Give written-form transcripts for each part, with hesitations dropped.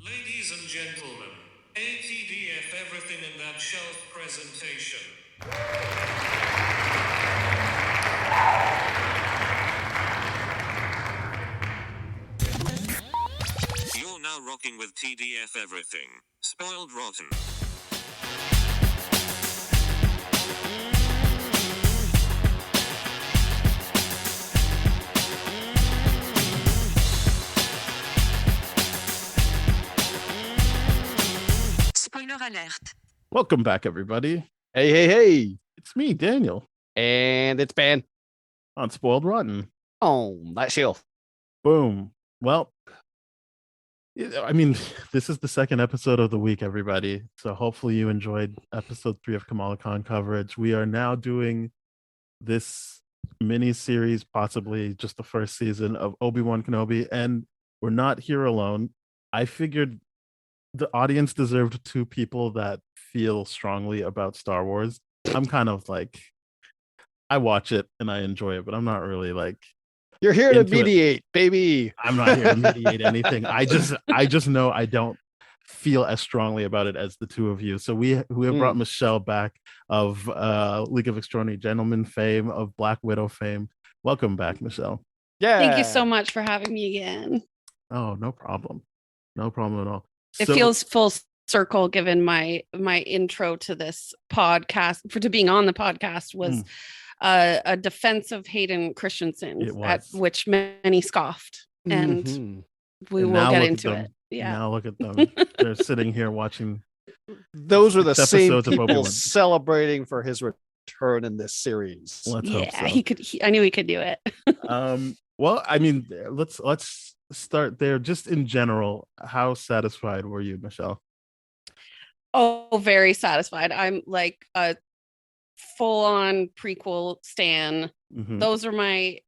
Ladies and gentlemen, ATDF everything in that shelf presentation. You're now rocking with TDF everything. Spoiled rotten. Spoiler alert. Welcome back, everybody. Hey. It's me, Daniel, And it's banned on Spoiled Rotten. on that shelf. Boom. Well, I mean, this is the second episode of the week, everybody. So hopefully you enjoyed episode 3 of Kamala Khan coverage. We are now doing this mini series, possibly just the first season of Obi-Wan Kenobi, and we're not here alone. I figured the audience deserved two people that feel strongly about Star Wars. I'm kind of like, I watch it and I enjoy it, but I'm not really like, You're here to into it. mediate, baby. I'm not here to mediate anything. I just know I don't feel as strongly about it as the two of you. So we have brought Michele back of League of Extraordinary Gentlemen fame, of Black Widow fame. Welcome back, Michele. Yeah. Thank you so much for having me again. Oh, no problem. No problem at all. It feels full circle given my intro to this podcast to being on the podcast was a defense of Hayden Christensen, at which many scoffed, and we will get into it. Yeah. Now look at them. They're sitting here watching. Those are the same episodes of people Obi-Wan. Celebrating for his return in this series. Let's hope so. He could. I knew he could do it. Well, I mean, let's start there. Just in general, how satisfied were you, Michele? Oh, very satisfied. I'm like a full-on prequel stan. Those are my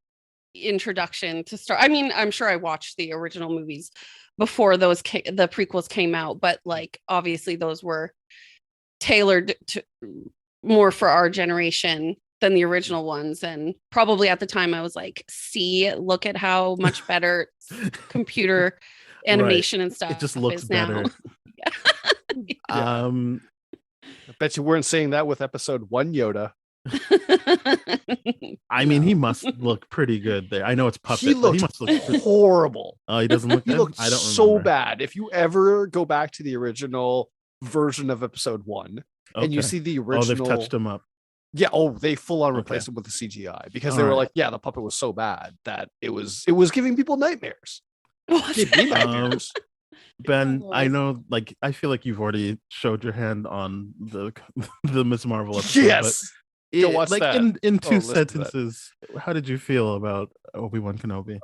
introduction to Star. I mean, I'm sure I watched the original movies before the prequels came out, but like obviously those were tailored to more for our generation than the original ones, and probably at the time I was like, see, look at how much better computer animation and stuff it just looks better now. I bet you weren't saying that with episode 1 Yoda. I mean, he must look pretty good there. I know it's puppet. He must look horrible. Oh, he doesn't look good? He looked I don't so remember. bad. If you ever go back to the original version of episode 1 and you see the original, they've touched him up. Yeah, they full on replaced him with the CGI because they were like, yeah, the puppet was so bad that it was giving people nightmares. Nightmares. Ben, I know, like, I feel like you've already showed your hand on the Miss Marvel episode. Yes, but go watch that. in two sentences, how did you feel about Obi-Wan Kenobi?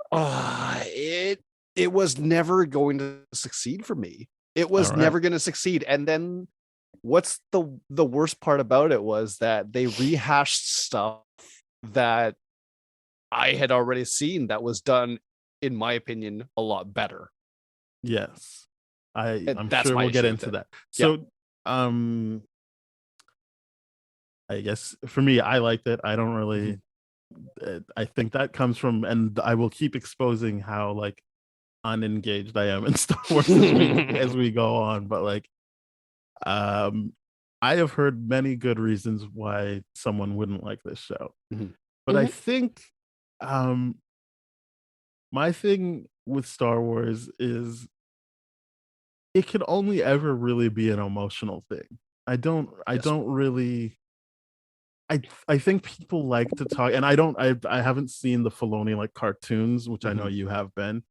It was never going to succeed for me. It was never going to succeed, and then what's the worst part about it was that they rehashed stuff that I had already seen that was done, in my opinion, a lot better. Yes, I'm sure we'll get into that. So, I guess for me, I liked it. I don't really. I think that comes from, and I will keep exposing how like unengaged I am in Star Wars as we go on. But like, I have heard many good reasons why someone wouldn't like this show, but I think, my thing with Star Wars is it can only ever really be an emotional thing. I think people like to talk, and I haven't seen the Filoni like cartoons, which I know you have been.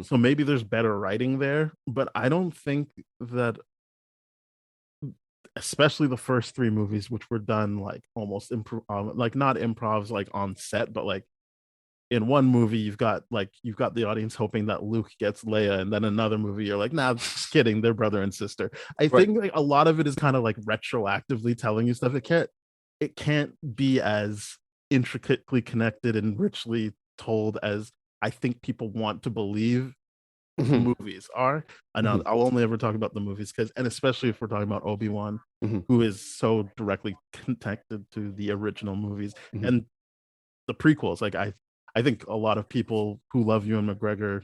So maybe there's better writing there, but I don't think that, especially the first 3 movies, which were done like almost like not improvs like on set, but like in one movie you've got the audience hoping that Luke gets Leia, and then another movie you're like, nah, just kidding, they're brother and sister. I think like a lot of it is kind of like retroactively telling you stuff. It can't be as intricately connected and richly told as I think people want to believe movies are. I know I'll only ever talk about the movies and especially if we're talking about Obi-Wan, who is so directly connected to the original movies and the prequels. Like I think a lot of people who love Ewan McGregor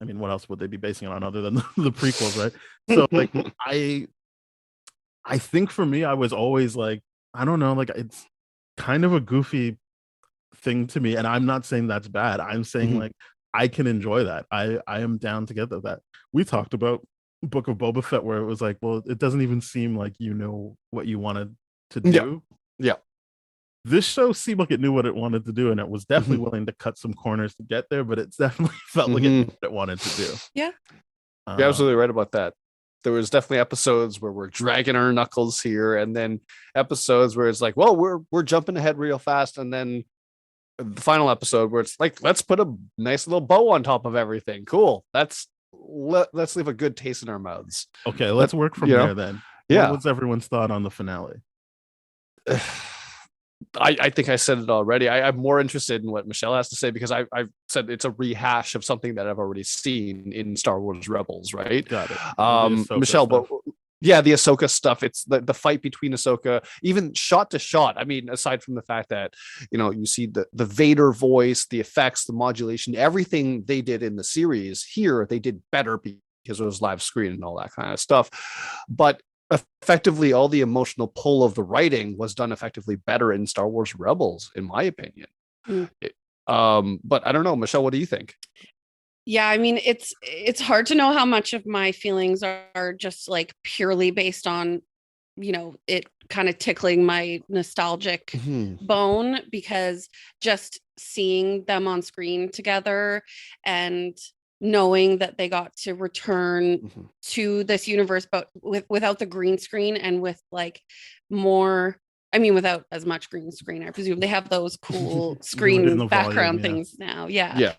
I mean, what else would they be basing it on other than the prequels, right? So like I think for me, I was always like, I don't know, like it's kind of a goofy thing to me, and I'm not saying that's bad. I'm saying like I can enjoy that. I am down to get that. We talked about Book of Boba Fett, where it was like, well, it doesn't even seem like you know what you wanted to do. Yeah. This show seemed like it knew what it wanted to do, and it was definitely willing to cut some corners to get there, but it's definitely felt like it knew what it wanted to do. Yeah. You're absolutely right about that. There was definitely episodes where we're dragging our knuckles here, and then episodes where it's like, well, we're jumping ahead real fast, and then the final episode where it's like, let's put a nice little bow on top of everything. Cool. Let's leave a good taste in our mouths. Okay, let's work from there then. Yeah. What was everyone's thought on the finale? I think I said it already. I'm more interested in what Michele has to say, because I've said it's a rehash of something that I've already seen in Star Wars Rebels, right? Got it. Michele, but yeah, the Ahsoka stuff. It's the fight between Ahsoka, even shot to shot. I mean, aside from the fact that, you know, you see the Vader voice, the effects, the modulation, everything they did in the series here, they did better because it was live screen and all that kind of stuff. But effectively, all the emotional pull of the writing was done effectively better in Star Wars Rebels, in my opinion. But I don't know, Michele, what do you think? Yeah, I mean, it's hard to know how much of my feelings are just like purely based on, you know, it kind of tickling my nostalgic bone, because just seeing them on screen together and knowing that they got to return to this universe, but without the green screen and with like more, I mean, without as much green screen, I presume they have those cool screen background things now. Yeah.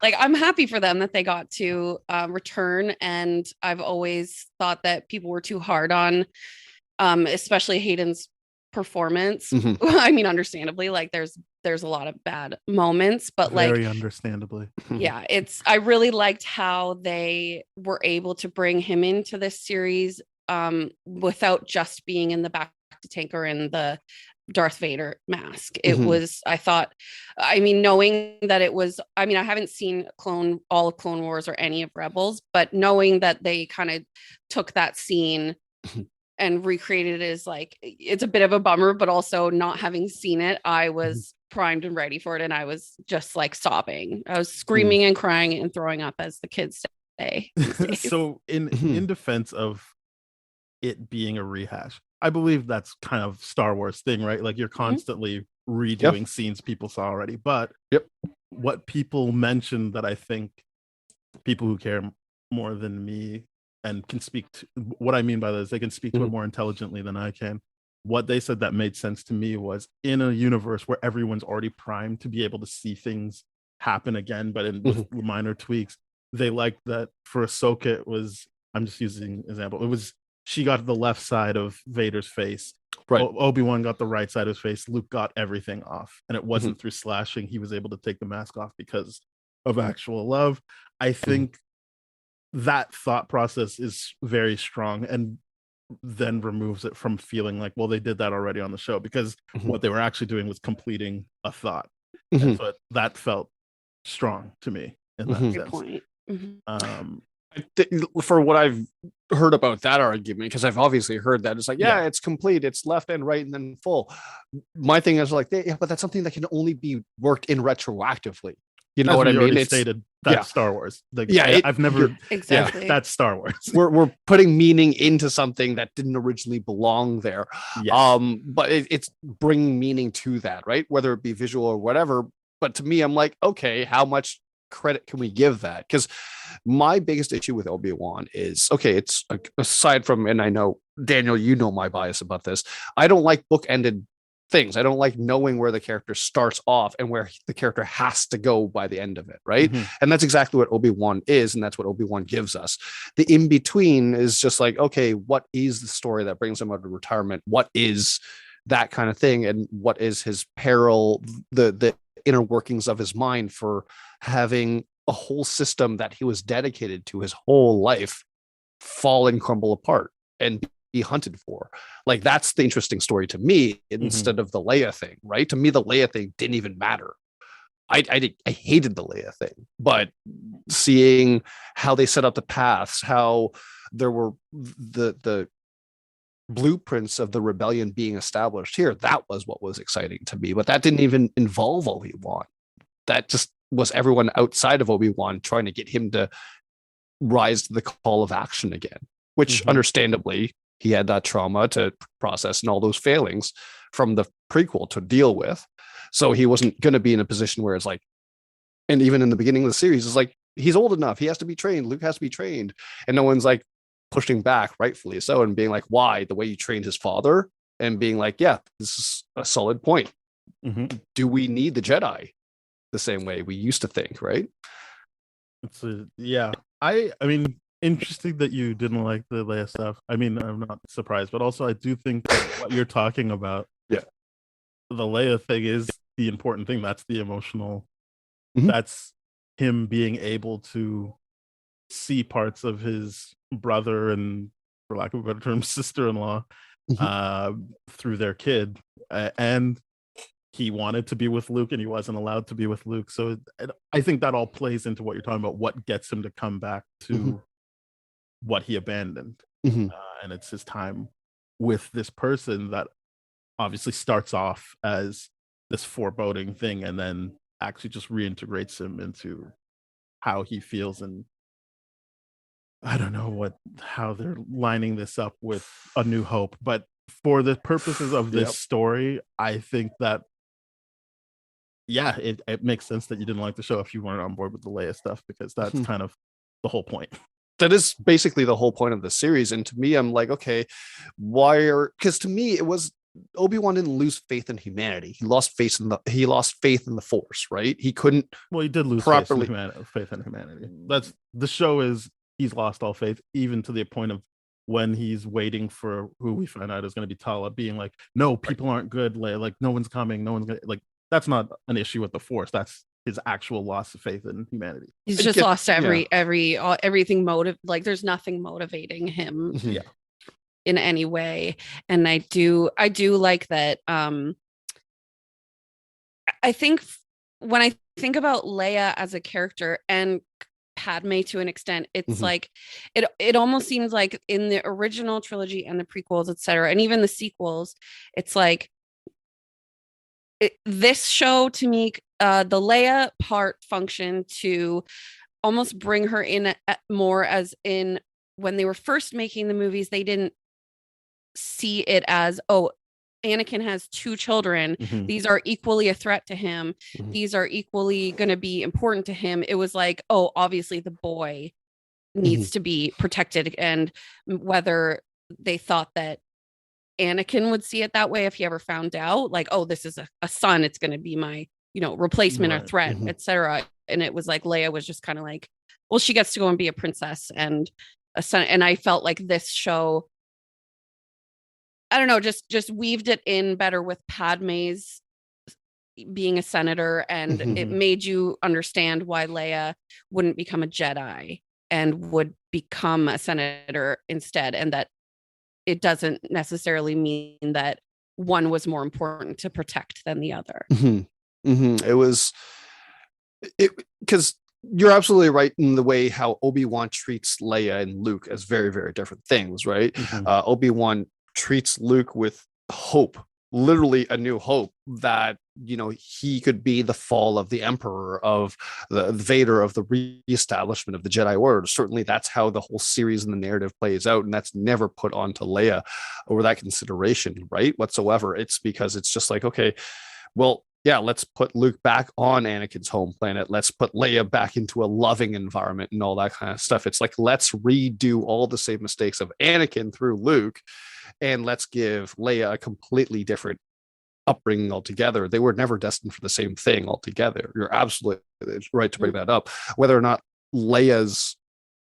Like, I'm happy for them that they got to return. And I've always thought that people were too hard on, especially Hayden's performance. I mean, understandably, like there's a lot of bad moments, but very understandably. Yeah, I really liked how they were able to bring him into this series without just being in the back to tank or in the Darth Vader mask. It was, I thought, I mean, knowing that it was, I mean, I haven't seen all of Clone Wars or any of Rebels, but knowing that they kind of took that scene and recreated it is like, it's a bit of a bummer, but also not having seen it, I was primed and ready for it. And I was just like sobbing. I was screaming and crying and throwing up, as the kids say. So in defense of it being a rehash, I believe that's kind of Star Wars thing, right? Like you're constantly redoing scenes people saw already. But what people mentioned that I think people who care more than me and can speak to, what I mean by that is they can speak to it more intelligently than I can. What they said that made sense to me was, in a universe where everyone's already primed to be able to see things happen again, but with minor tweaks, they liked that for Ahsoka, it was, I'm just using an example, it was, she got the left side of Vader's face. Right. Obi-Wan got the right side of his face. Luke got everything off. And it wasn't through slashing. He was able to take the mask off because of actual love. I think that thought process is very strong, and then removes it from feeling like, well, they did that already on the show, because what they were actually doing was completing a thought. And so that felt strong to me in that sense. Good point. For what I've heard about that argument, because I've obviously heard that, it's like, it's complete, it's left and right and then full. My thing is like, but that's something that can only be worked in retroactively. You know what I mean? It's stated that's Star Wars. Like, I've never exactly. that's Star Wars. We're putting meaning into something that didn't originally belong there. But it's bringing meaning to that, right? Whether it be visual or whatever. But to me, I'm like, okay, how much credit can we give that? Because my biggest issue with Obi-Wan is, okay, it's aside from, and I know Daniel, you know my bias about this, I don't like book-ended things. I don't like knowing where the character starts off and where the character has to go by the end of it, right? And that's exactly what Obi-Wan is, and that's what Obi-Wan gives us. The in-between is just like, okay, what is the story that brings him out of retirement? What is that kind of thing? And what is his peril, the inner workings of his mind for having a whole system that he was dedicated to his whole life fall and crumble apart and be hunted for? Like, that's the interesting story to me, instead of the Leia thing, right? To me, the Leia thing didn't even matter. I hated the Leia thing, but seeing how they set up the paths, how there were the blueprints of the rebellion being established here, that was what was exciting to me. But that didn't even involve Obi-Wan. That just was everyone outside of Obi-Wan trying to get him to rise to the call of action again, which understandably he had that trauma to process and all those failings from the prequel to deal with. So he wasn't going to be in a position where it's like, and even in the beginning of the series, it's like, he's old enough. He has to be trained. Luke has to be trained. And no one's like pushing back, rightfully so, and being like, why? The way you trained his father, and being like, yeah, this is a solid point. Do we need the Jedi the same way we used to think, right? Yeah. I mean, interesting that you didn't like the Leia stuff. I mean, I'm not surprised, but also I do think that what you're talking about, the Leia thing is the important thing. That's the emotional. That's him being able to see parts of his brother and, for lack of a better term, sister-in-law through their kid, and he wanted to be with Luke and he wasn't allowed to be with Luke. So I think that all plays into what you're talking about, what gets him to come back to what he abandoned. And it's his time with this person that obviously starts off as this foreboding thing and then actually just reintegrates him into how he feels. And I don't know how they're lining this up with A New Hope, but for the purposes of this story, I think that it makes sense that you didn't like the show if you weren't on board with the Leia stuff, because that's kind of the whole point. That is basically the whole point of the series. And to me, I'm like, okay, because to me, it was Obi-Wan didn't lose faith in humanity. He lost faith in the Force, right? He couldn't. Well, he did lose faith in humanity. That's the show is he's lost all faith, even to the point of when he's waiting for who we find out is going to be Tala, being like, no, people aren't good. Like, no one's coming. No one's gonna, like, that's not an issue with the Force. That's his actual loss of faith in humanity. He's just lost everything like there's nothing motivating him in any way. And I do like that. I think when I think about Leia as a character and Padme to an extent, it's like it almost seems like in the original trilogy and the prequels, etc., and even the sequels, it's like this show to me, the Leia part functioned to almost bring her in more, as in when they were first making the movies, they didn't see it as, oh, Anakin has 2 children. These are equally a threat to him. These are equally going to be important to him. It was like, oh, obviously the boy needs to be protected. And whether they thought that Anakin would see it that way if he ever found out, like, oh, this is a son, it's going to be my, replacement or threat, etc. And it was like Leia was just kind of like, well, she gets to go and be a princess and a son. And I felt like this show, I don't know, just weaved it in better with Padme's being a senator, and it made you understand why Leia wouldn't become a Jedi and would become a senator instead, and that it doesn't necessarily mean that one was more important to protect than the other. It was because you're absolutely right in the way how Obi-Wan treats Leia and Luke as very, very different things, right? Obi-Wan treats Luke with hope, literally a new hope that he could be the fall of the Emperor, of the Vader, of the reestablishment of the Jedi Order. Certainly that's how the whole series and the narrative plays out, and that's never put onto Leia over that consideration, right, whatsoever. It's because it's just like, okay, well, yeah, let's put Luke back on Anakin's home planet. Let's put Leia back into a loving environment and all that kind of stuff. It's like, let's redo all the same mistakes of Anakin through Luke, and let's give Leia a completely different upbringing altogether. They were never destined for the same thing altogether. You're absolutely right to bring that up. Whether or not Leia's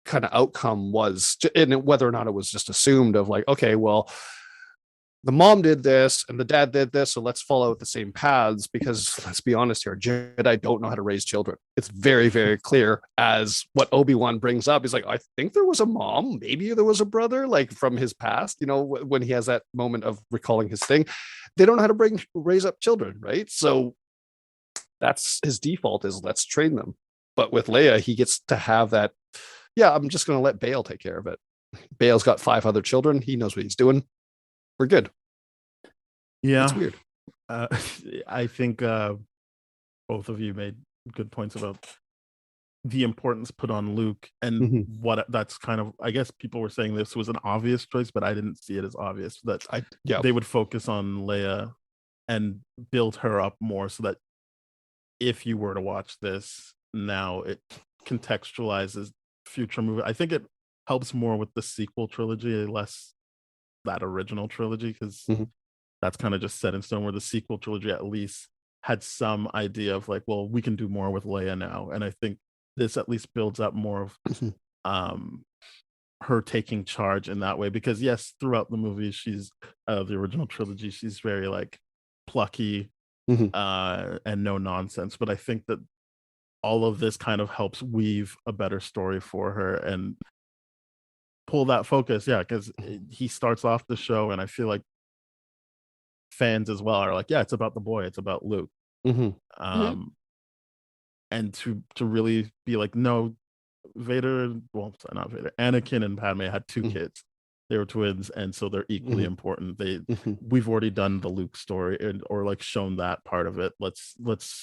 kind of outcome was, and whether or not it was just assumed of like, okay, well, the mom did this and the dad did this, so let's follow the same paths, because let's be honest here, Jedi don't know how to raise children. It's very, very clear, as what Obi-Wan brings up. He's like, I think there was a mom, maybe there was a brother, like from his past, when he has that moment of recalling his thing. They don't know how to raise up children, right? So that's his default, is let's train them. But with Leia, he gets to have that, yeah, I'm just going to let Bail take care of it. Bail's got 5 other children. He knows what he's doing. We're good. Yeah. It's weird. I think both of you made good points about the importance put on Luke and what that's kind of, I guess people were saying this was an obvious choice, but I didn't see it as obvious that they would focus on Leia and build her up more so that if you were to watch this now, it contextualizes future movie. I think it helps more with the sequel trilogy, less that original trilogy, because that's kind of just set in stone, where the sequel trilogy at least had some idea of like, well, we can do more with Leia now. And I think this at least builds up more of her taking charge in that way, because yes, throughout the movie, she's the original trilogy, she's very like plucky and no nonsense. But I think that all of this kind of helps weave a better story for her and pull that focus. Yeah, because he starts off the show, and I feel like fans as well are like, yeah, it's about the boy, it's about Luke. And to really be like, no, Vader, well, sorry, not Vader, Anakin and Padme had 2 kids. They were twins, and so they're equally important. We've already done the Luke story, or like shown that part of it. Let's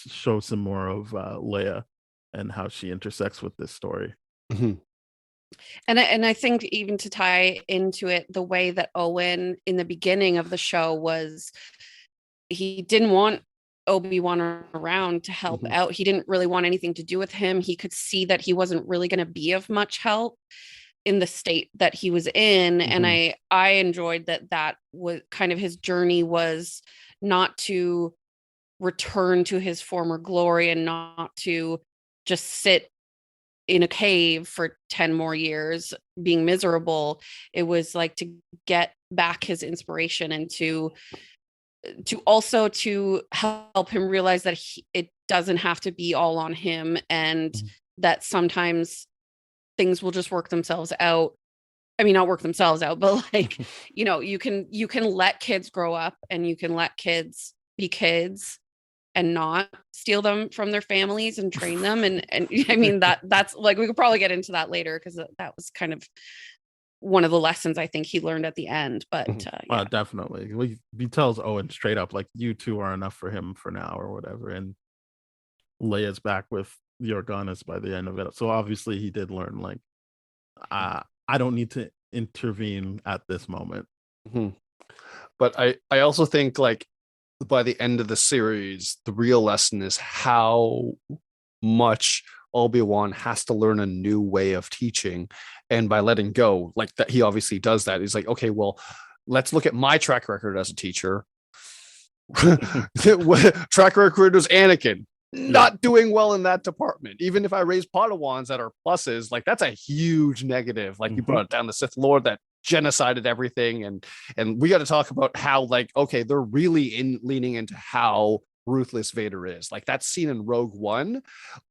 show some more of Leia and how she intersects with this story. And I think even to tie into it, the way that Owen in the beginning of the show was, he didn't want Obi-Wan around to help out. He didn't really want anything to do with him. He could see that he wasn't really going to be of much help in the state that he was in. And I enjoyed that was kind of his journey, was not to return to his former glory and not to just sit in a cave for 10 more years being miserable. It was like to get back his inspiration and to also to help him realize that it doesn't have to be all on him, and that sometimes things will just work themselves out. I mean, not work themselves out, but like, you can let kids grow up, and you can let kids be kids and not steal them from their families and train them. And I mean, that's like, we could probably get into that later, because that was kind of one of the lessons I think he learned at the end. But definitely, he tells Owen straight up, like, you two are enough for him for now, or whatever. And Leia's back with the Organas by the end of it. So obviously he did learn, like, I don't need to intervene at this moment. But I also think, like, by the end of the series, the real lesson is how much Obi-Wan has to learn a new way of teaching. And by letting go, like, that, he obviously does that. He's like, okay, well, let's look at my track record as a teacher. Track record was Anakin not doing well in that department. Even if I raise Padawans that are pluses, like, that's a huge negative. Like, you brought down the Sith Lord that genocided everything, and we got to talk about how, like, okay, they're really leaning into how ruthless Vader is. Like, that scene in Rogue One,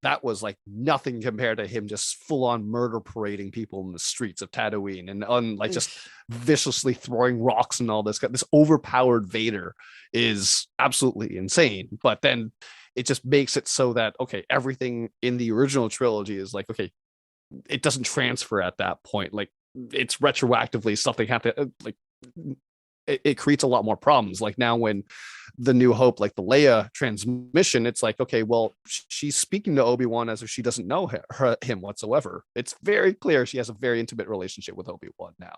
that was like nothing compared to him just full on murder parading people in the streets of Tatooine, and like just viciously throwing rocks and all this. This overpowered Vader is absolutely insane. But then it just makes it so that, okay, everything in the original trilogy is like, okay, it doesn't transfer at that point. Like, it's retroactively something have to, like, it creates a lot more problems. Like, now when the New Hope, like the Leia transmission, it's like, okay, well, she's speaking to Obi-Wan as if she doesn't know him whatsoever. It's very clear she has a very intimate relationship with Obi-Wan now.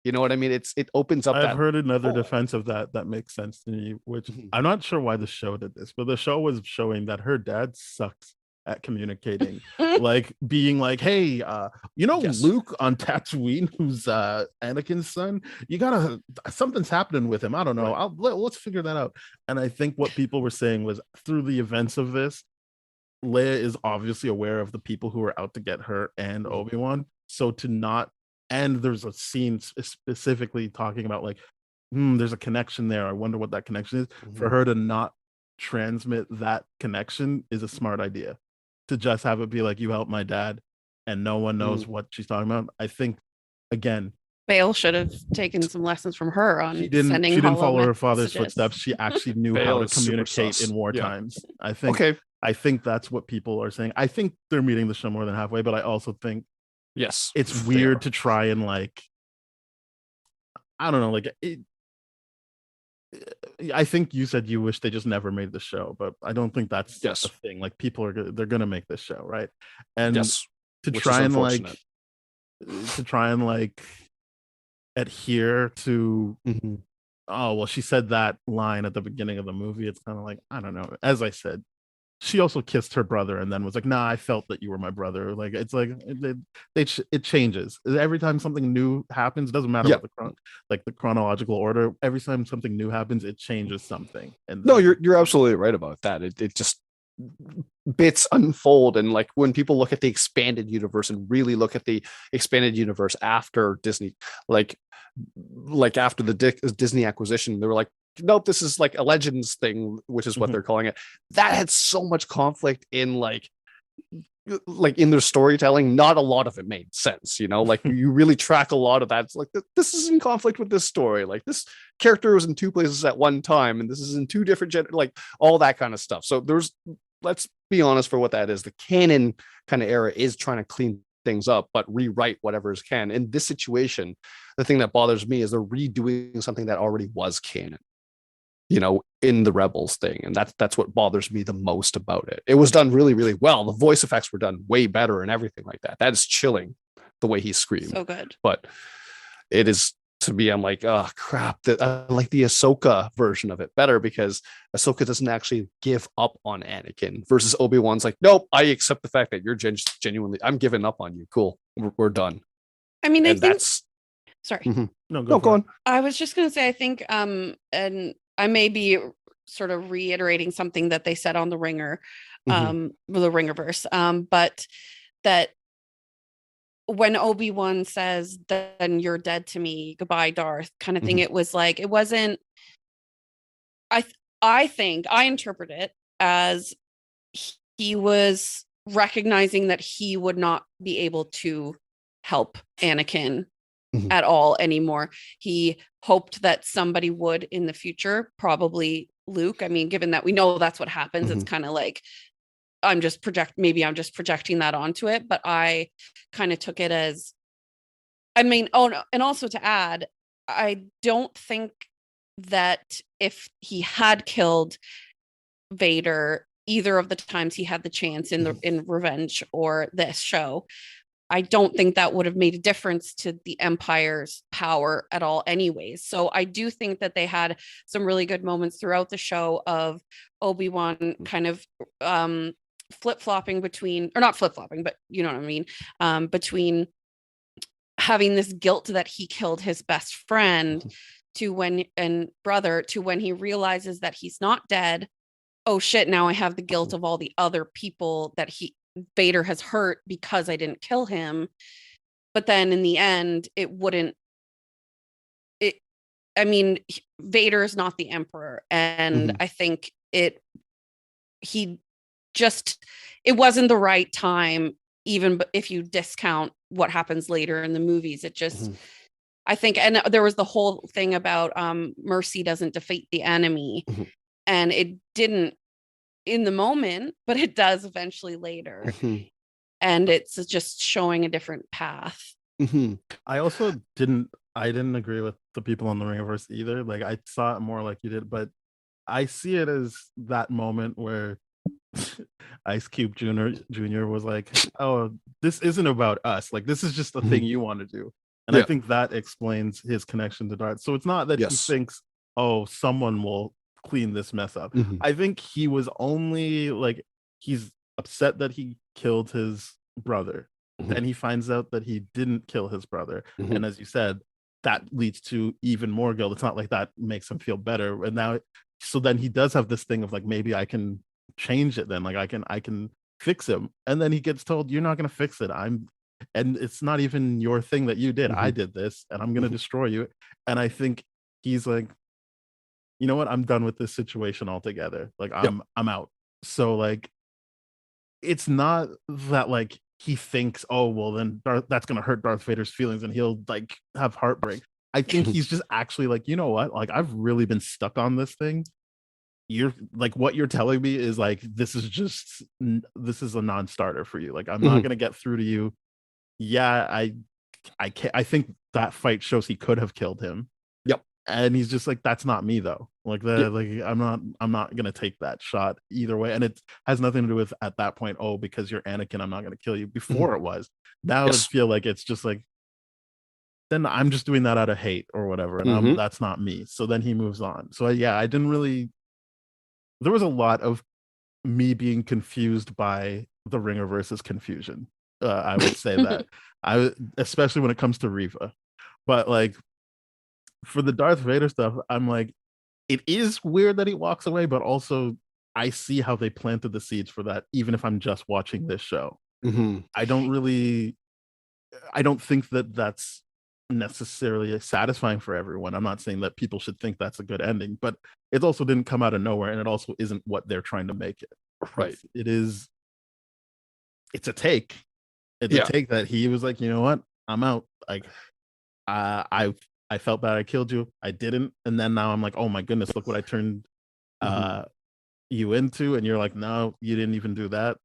You know what I mean? It opens up. I've heard another defense of that makes sense to me, which I'm not sure why the show did this, but the show was showing that her dad sucks at communicating, like being like, hey, Luke on Tatooine, who's Anakin's son, something's happening with him, I don't know, let's figure that out. And I think what people were saying was, through the events of this, Leia is obviously aware of the people who are out to get her and Obi-Wan. So to not, and there's a scene specifically talking about, like, there's a connection there, I wonder what that connection is. For her to not transmit that connection is a smart idea. To just have it be like, you helped my dad, and no one knows what she's talking about. I think, again, Bale should have taken some lessons from her on she didn't follow her father's footsteps. She actually knew how to communicate in war times. I think I think that's what people are saying. I think they're meeting the show more than halfway, but I also think Yes, it's they weird are. to try and like, I don't know, like it, I think you said you wish they just never made the show, but I don't think that's Yes, a thing. Like people they're gonna make this show, right? And yes, to which is try and unfortunate. like adhere to, Mhm. oh well, she said that line at the beginning of the movie. It's kind of like, I don't know. As I said, she also kissed her brother and then was like, nah, I felt that you were my brother. Like it's like it changes every time something new happens. It doesn't matter Yeah. what the chronological order. Every time something new happens, it changes something. And No, you're absolutely right about that. It just bits unfold, and like when people look at the expanded universe and really look at the expanded universe after Disney, like after the Disney acquisition, they were like, nope, this is like a Legends thing, which is what Mhm. they're calling it. That had so much conflict in like in their storytelling. Not a lot of it made sense, like you really track a lot of that. It's like this is in conflict with this story, like this character was in two places at one time and this is in two different like all that kind of stuff. So let's be honest, for what that is, the canon kind of era is trying to clean things up but rewrite whatever is canon. In this situation, the thing that bothers me is they're redoing something that already was canon, in the Rebels thing. And that's what bothers me the most about it. It was done really, really well. The voice effects were done way better and everything like that. That is chilling, the way he screamed. So good. But it is, to me, I'm like, oh crap. I like the Ahsoka version of it better, because Ahsoka doesn't actually give up on Anakin, versus Obi-Wan's like, nope, I accept the fact that you're genuinely, I'm giving up on you. Cool. We're done. I mean, I And think, that's, sorry. Mhm. No, No, go on. I was just going to say, I think, and I may be sort of reiterating something that they said on the Ringer, Mhm. the Ringerverse, but that when Obi-Wan says, then you're dead to me, goodbye, Darth, kind of thing, Mhm. it was like, it wasn't, I think I interpret it as he was recognizing that he would not be able to help Anakin Mhm. at all anymore. He hoped that somebody would in the future, probably Luke. I mean, given that we know that's what happens, it's Mhm. kind of like maybe I'm just projecting that onto it, but I kind of took it as, I mean, oh no, and also to add, I don't think that if he had killed Vader either of the times he had the chance in Revenge or this show, I don't think that would have made a difference to the Empire's power at all anyways. So I do think that they had some really good moments throughout the show of Obi-Wan kind of flip-flopping between, or not flip-flopping, but you know what I mean, between having this guilt that he killed his best friend to when and brother to when he realizes that he's not dead. Oh shit, now I have the guilt of all the other people that Vader has hurt because I didn't kill him. But then in the end, it, I mean, Vader is not the Emperor. And Mhm. I think he just, it wasn't the right time, even if you discount what happens later in the movies. It just, Mhm. I think, and there was the whole thing about mercy doesn't defeat the enemy. Mhm. And it didn't in the moment, but it does eventually later. Mhm. And it's just showing a different path. Mhm. I also didn't agree with the people on the Ringverse either. Like I saw it more like you did, but I see it as that moment where Ice Cube Jr. was like, "Oh, this isn't about us. Like this is just the thing Mhm. you want to do." And I Yeah. think that explains his connection to Darth. So it's not that he Yes. thinks, "Oh, someone will clean this mess up." Mhm. I think he was only like he's upset that he killed his brother. Mhm. Then he finds out that he didn't kill his brother. Mhm. And as you said, that leads to even more guilt. It's not like that makes him feel better. And now so then he does have this thing of like, maybe I can change it then. Like I can fix him. And then he gets told, you're not gonna fix it. And it's not even your thing that you did. I Mhm. did this and I'm gonna Mhm. destroy you. And I think he's like, you know what? I'm done with this situation altogether. Like Yep. I'm out. So like it's not that like he thinks, oh well, then that's gonna hurt Darth Vader's feelings and he'll like have heartbreak. I think Mhm. he's just actually like, you know what? Like I've really been stuck on this thing. you're like, what you're telling me is like, this is a non-starter for you. Like, I'm not gonna get through to you. Yeah, I can't. I think that fight shows he could have killed him. Yep. And he's just like, that's not me though. Like I'm not gonna take that shot either way. And it has nothing to do with at that point, oh, because you're Anakin, I'm not gonna kill you. Before it was. Now I feel like it's just like, then I'm just doing that out of hate or whatever. And that's not me. So then he moves on. So yeah, I didn't really, there was a lot of me being confused by the Ringer versus confusion. I would say that. Especially when it comes to Reva. But like for the Darth Vader stuff, I'm like, it is weird that he walks away, but also I see how they planted the seeds for that, even if I'm just watching this show. I don't think that that's necessarily satisfying for everyone. I'm not saying that people should think that's a good ending, but it also didn't come out of nowhere, and it also isn't what they're trying to make it. Right. It's a take. It's a take that he was like, you know what? I'm out. Like, I felt bad I killed you. I didn't. And then now I'm like, oh my goodness, look what I turned you into. And you're like, no, you didn't even do that.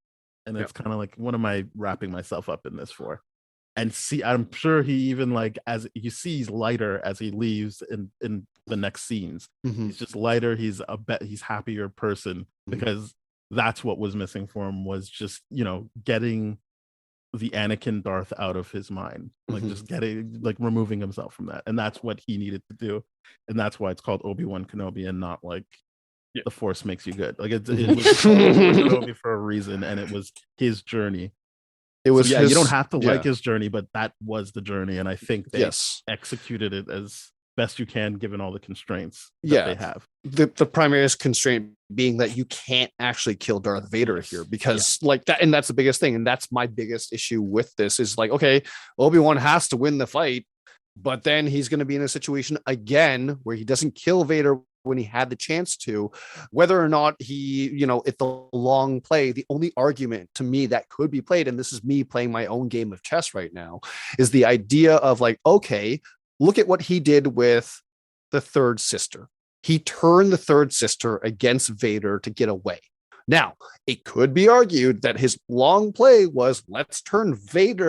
And it's kind of like, what am I wrapping myself up in this for? And see, I'm sure he even like, as you see, he's lighter as he leaves in the next scenes. He's just lighter. He's he's happier person, because that's what was missing for him, was just, you know, getting the Anakin Darth out of his mind, like just getting, like, removing himself from that. And that's what he needed to do. And that's why it's called Obi-Wan Kenobi and not like the Force makes you good. Like it was called Obi-Wan Kenobi for a reason, and it was his journey. It was you don't have to like his journey, but that was the journey. And I think they executed it as best you can given all the constraints that they have. The primary constraint being that you can't actually kill Darth Vader here, because like that, and that's the biggest thing, and that's my biggest issue with this is like, okay, Obi-Wan has to win the fight, but then he's going to be in a situation again where he doesn't kill Vader when he had the chance to. Whether or not he, you know, if the long play, the only argument to me that could be played, and this is me playing my own game of chess right now, is the idea of like, okay, look at what he did with the third sister. He turned the third sister against Vader to get away. Now, it could be argued that his long play was, let's turn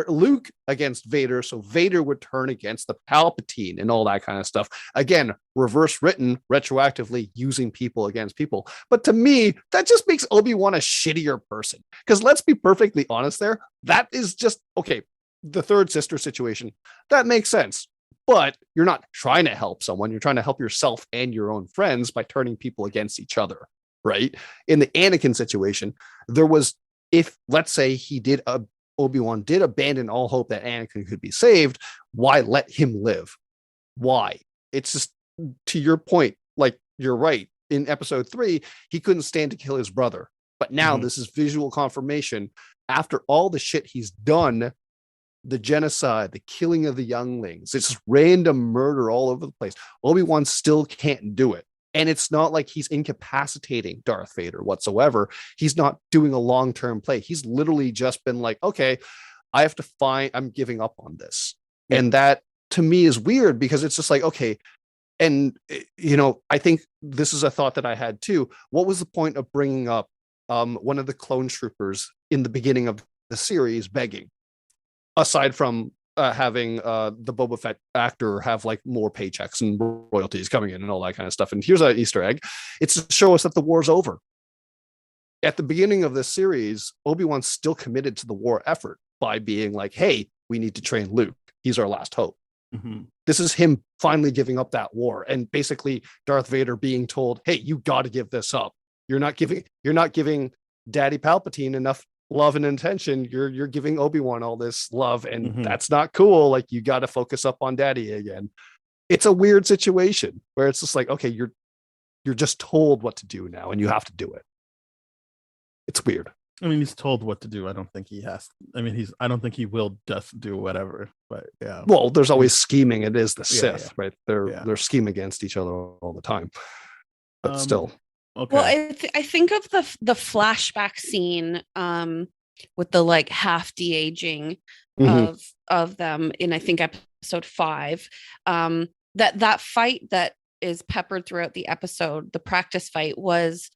Luke against Vader, so Vader would turn against the Palpatine and all that kind of stuff. Again, reverse written, retroactively using people against people. But to me, that just makes Obi-Wan a shittier person. Because let's be perfectly honest there, that is just, okay, the third sister situation, that makes sense. But you're not trying to help someone. You're trying to help yourself and your own friends by turning people against each other, right? In the Anakin situation, there was, if let's say Obi-Wan did abandon all hope that Anakin could be saved, why let him live? Why? It's just, to your point, like, you're right. In episode 3, he couldn't stand to kill his brother. But now this is visual confirmation. After all the shit he's done, the genocide, the killing of the younglings, it's random murder all over the place, Obi-Wan still can't do it. And it's not like he's incapacitating Darth Vader whatsoever. He's not doing a long-term play. He's literally just been like, okay, I'm giving up on this. Yeah. And that to me is weird, because it's just like, okay. And, you know, I think this is a thought that I had too. What was the point of bringing up one of the clone troopers in the beginning of the series begging? Aside from having the Boba Fett actor have like more paychecks and royalties coming in and all that kind of stuff. And here's an Easter egg. It's to show us that the war's over. At the beginning of this series, Obi-Wan's still committed to the war effort by being like, hey, we need to train Luke. He's our last hope. This is him finally giving up that war. And basically Darth Vader being told, hey, you got to give this up. You're not giving Daddy Palpatine enough love and attention. You're giving Obi-Wan all this love, and that's not cool. Like, you got to focus up on Daddy again. It's a weird situation where it's just like, okay, you're just told what to do now, and you have to do it. It's weird. I mean, he's told what to do. I don't think he has. I mean, I don't think he will just do whatever. But yeah. Well, there's always scheming. It is the Sith, right? They're scheme against each other all the time. But still. Okay. Well, I think of the flashback scene with the like half de-aging of them in, I think, episode 5. That fight that is peppered throughout the episode, the practice fight, was,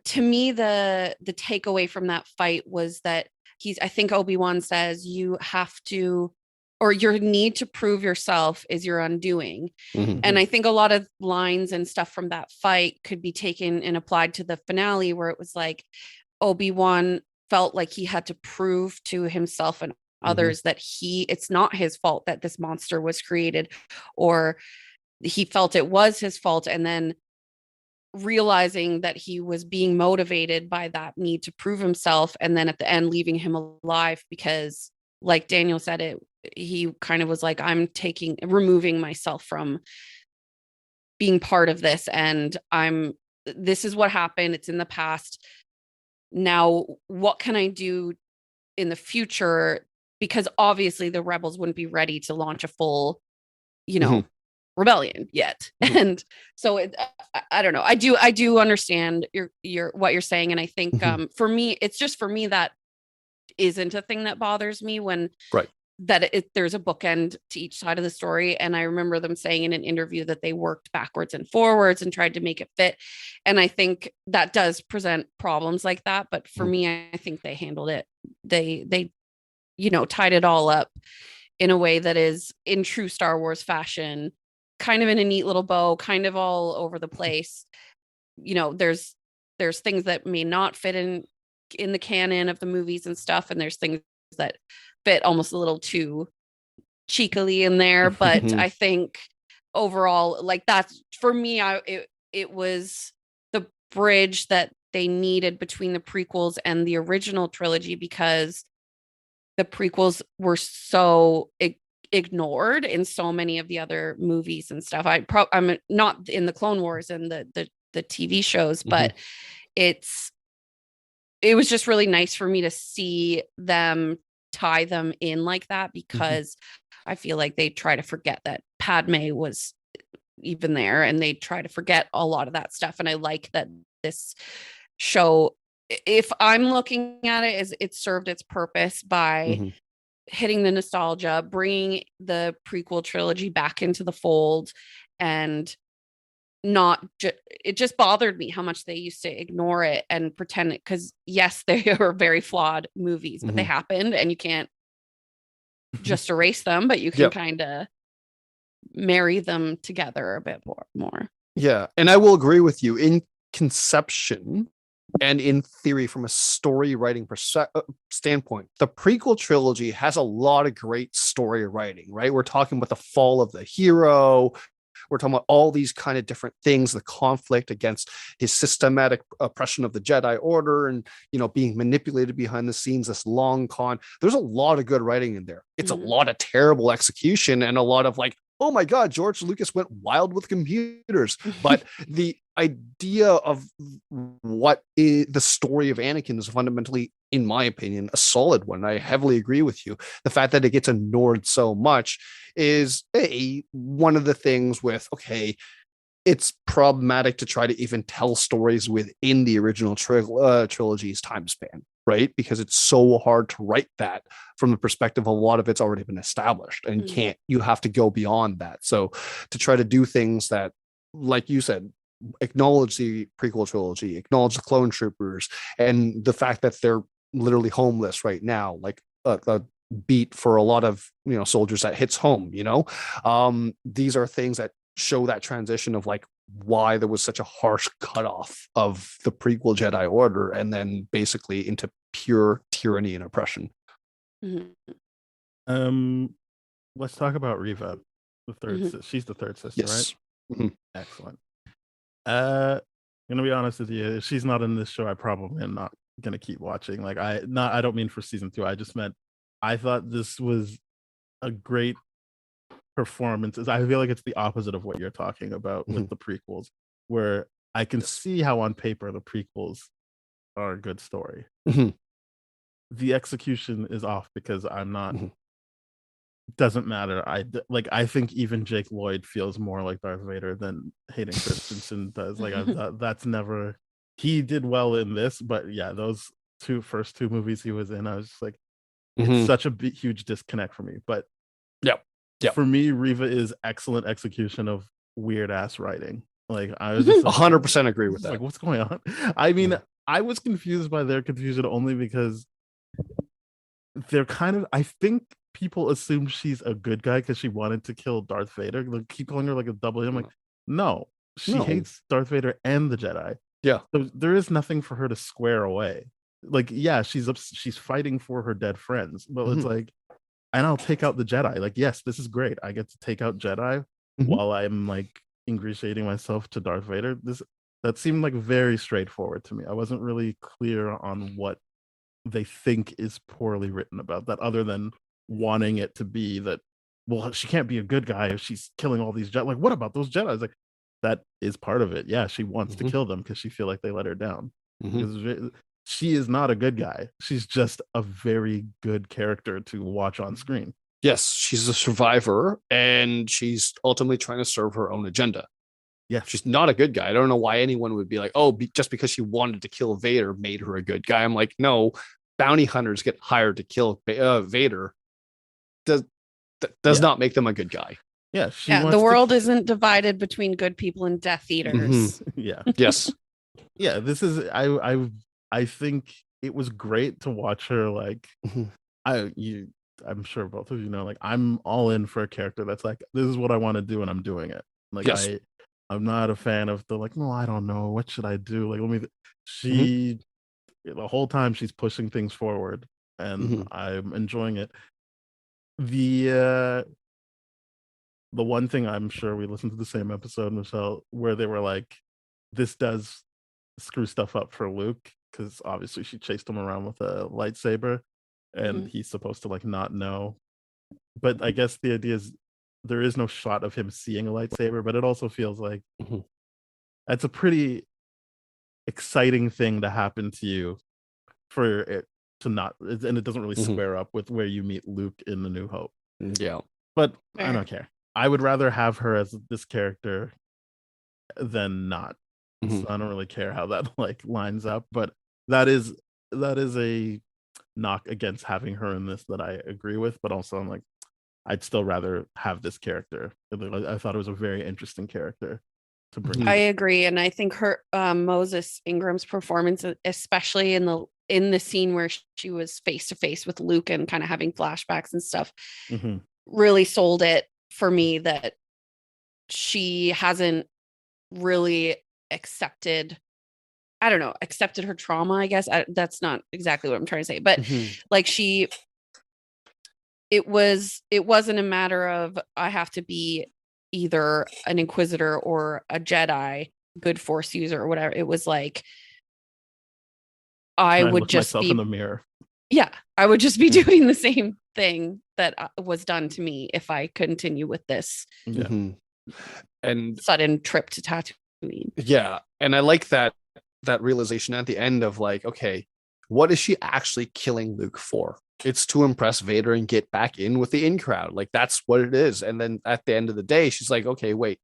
to me, the takeaway from that fight was that I think Obi-Wan says, you have to, or your need to prove yourself is your undoing. And I think a lot of lines and stuff from that fight could be taken and applied to the finale, where it was like Obi-Wan felt like he had to prove to himself and others that it's not his fault that this monster was created, or he felt it was his fault, and then realizing that he was being motivated by that need to prove himself, and then at the end leaving him alive because, like Daniel said, he kind of was like, I'm removing myself from being part of this, and this is what happened, it's in the past. Now what can I do in the future? Because obviously the rebels wouldn't be ready to launch a full, rebellion yet. And so I don't know. I do understand your what you're saying. And I think for me, that isn't a thing that bothers me when there's a bookend to each side of the story. And I remember them saying in an interview that they worked backwards and forwards and tried to make it fit. And I think that does present problems like that. But for me, I think they handled it. They tied it all up in a way that is in true Star Wars fashion, kind of in a neat little bow, kind of all over the place. There's things that may not fit in the canon of the movies and stuff, and there's things that fit almost a little too cheekily in there. But I think overall, like, that's, for me, it was the bridge that they needed between the prequels and the original trilogy, because the prequels were so ignored in so many of the other movies and stuff. I'm not in the Clone Wars and the TV shows, but it was just really nice for me to see them tie them in like that, because I feel like they try to forget that Padme was even there, and they try to forget a lot of that stuff. And I like that this show, if I'm looking at it, as it served its purpose by hitting the nostalgia, bringing the prequel trilogy back into the fold, and it just bothered me how much they used to ignore it and pretend it, because yes, they are very flawed movies, but they happened, and you can't just erase them, but you can kind of marry them together a bit more. Yeah, and I will agree with you in conception. And in theory, from a story writing standpoint, the prequel trilogy has a lot of great story writing, right? We're talking about the fall of the hero. We're talking about all these kind of different things, the conflict against his systematic oppression of the Jedi Order, and, being manipulated behind the scenes, this long con. There's a lot of good writing in there. It's a lot of terrible execution and a lot of like, oh my God, George Lucas went wild with computers. But the idea of what is the story of Anakin is fundamentally, in my opinion, a solid one. I heavily agree with you. The fact that it gets ignored so much is one of the things with, it's problematic to try to even tell stories within the original trilogy's time span, right? Because it's so hard to write that from the perspective of a lot of it's already been established, and you have to go beyond that. So to try to do things that, like you said, acknowledge the prequel trilogy, acknowledge the clone troopers, and the fact that they're literally homeless right now, like a beat for a lot of soldiers that hits home. These are things that show that transition of like why there was such a harsh cutoff of the prequel Jedi Order, and then basically into pure tyranny and oppression. Let's talk about Reva, the third. She's the third sister, right? Excellent. Gonna be honest with you, if she's not in this show, I probably am not gonna keep watching. Like, I don't mean for season 2. I just meant I thought this was a great performance. I feel like it's the opposite of what you're talking about with the prequels, where I can see how on paper the prequels are a good story. The execution is off because I'm not. Doesn't matter. I think even Jake Lloyd feels more like Darth Vader than Hayden Christensen does. Like, that's never. He did well in this, but yeah, those first two movies he was in, I was just like, it's such a huge disconnect for me. But for me, Reva is excellent execution of weird ass writing. Like I was just 100% agree with just that. like, what's going on? I mean, Yeah. I was confused by their confusion only because they're kind of, I think people assume she's a good guy because she wanted to kill Darth Vader. They keep calling her like a double. I'm like, no, she No. hates Darth Vader and the Jedi. Yeah. So there is nothing for her to square away. Like, yeah, she's fighting for her dead friends, but it's like, and I'll take out the Jedi. Like, yes, this is great. I get to take out Jedi while I'm like ingratiating myself to Darth Vader. That seemed like very straightforward to me. I wasn't really clear on what they think is poorly written about that, other than wanting it to be that, well, she can't be a good guy if she's killing all these Jedi. Like, what about those Jedi? Like, that is part of it. Yeah, she wants to kill them because she feel like they let her down. Because she is not a good guy. She's just a very good character to watch on screen. Yes, she's a survivor, and she's ultimately trying to serve her own agenda. Yeah, she's not a good guy. I don't know why anyone would be like, oh, just because she wanted to kill Vader made her a good guy. I'm like, no, bounty hunters get hired to kill Vader. Does not make them a good guy. Yeah, the world isn't divided between good people and Death Eaters. Yeah. Yes. Yeah, this is I think it was great to watch her. Like, I'm sure both of you know, like, I'm all in for a character that's like, this is what I want to do and I'm doing it. Like, yes. I'm not a fan of the like, no, I don't know, what should I do? Like, let me she the whole time she's pushing things forward, and I'm enjoying it. The one thing, I'm sure we listened to the same episode, Michele, where they were like, this does screw stuff up for Luke, because obviously she chased him around with a lightsaber and he's supposed to like not know. But I guess the idea is there is no shot of him seeing a lightsaber, but it also feels like that's a pretty exciting thing to happen to you for it to not, and it doesn't really square up with where you meet Luke in The New Hope. Yeah. But I don't care. I would rather have her as this character than not. So I don't really care how that like lines up, but that is a knock against having her in this that I agree with. But also, I'm like, I'd still rather have this character. I thought it was a very interesting character to bring. I agree, and I think her Moses Ingram's performance, especially in the scene where she was face to face with Luke and kind of having flashbacks and stuff, really sold it for me that she hasn't really accepted her trauma, I guess. That's not exactly what I'm trying to say, but like it wasn't a matter of I have to be either an Inquisitor or a Jedi, good Force user or whatever. It was like I would just be in the mirror. Yeah, I would just be doing the same thing that was done to me if I continue with this and sudden trip to Tatooine. Yeah, and I like that realization at the end of like, okay, what is she actually killing Luke for? It's to impress Vader and get back in with the in crowd. Like, that's what it is. And then at the end of the day, she's like, okay, wait,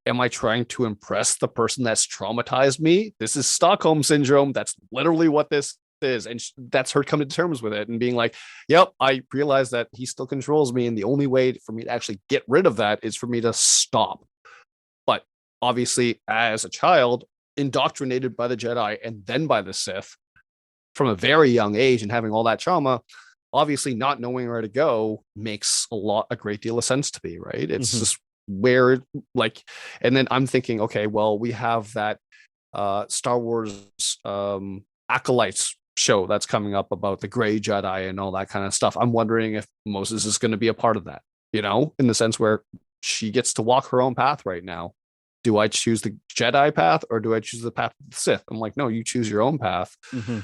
am I trying to impress the person that's traumatized me? This is Stockholm syndrome. That's literally what this is. And that's her coming to terms with it and being like, yep, I realize that he still controls me. And the only way for me to actually get rid of that is for me to stop. But obviously, as a child, indoctrinated by the Jedi and then by the Sith from a very young age and having all that trauma, obviously not knowing where to go makes a great deal of sense to me, right? It's just where, like, and then I'm thinking, okay, well, we have that Star Wars Acolytes show that's coming up about the gray Jedi and all that kind of stuff. I'm wondering if Moses is going to be a part of that, you know, in the sense where she gets to walk her own path right now. Do I choose the Jedi path or do I choose the path of the Sith? I'm like, no, you choose your own path.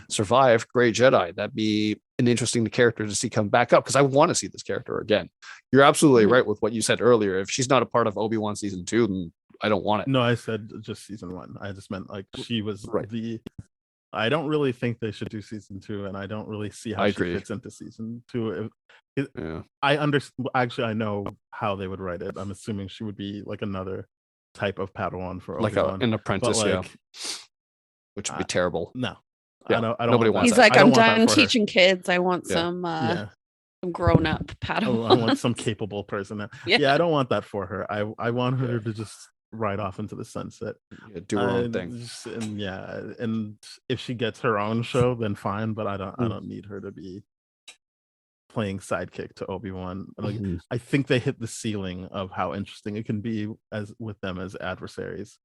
Survive, great Jedi. That'd be an interesting character to see come back up, because I want to see this character again. You're absolutely right with what you said earlier. If she's not a part of Obi-Wan season 2, then I don't want it. No, I said just season 1. I just meant like she was I don't really think they should do season 2, and I don't really see how she fits into season 2. I understand. Actually, I know how they would write it. I'm assuming she would be like another type of Padawan for Obi-Wan, an apprentice, which would be terrible. No, I don't. Nobody wants He's like, I'm done teaching kids. I want some grown up I Padawan. want some capable person. Yeah. Yeah, I don't want that for her. I want her to just ride off into the sunset. Do her own thing. And if she gets her own show, then fine. But I don't need her to be playing sidekick to Obi-Wan. Like, I think they hit the ceiling of how interesting it can be as with them as adversaries.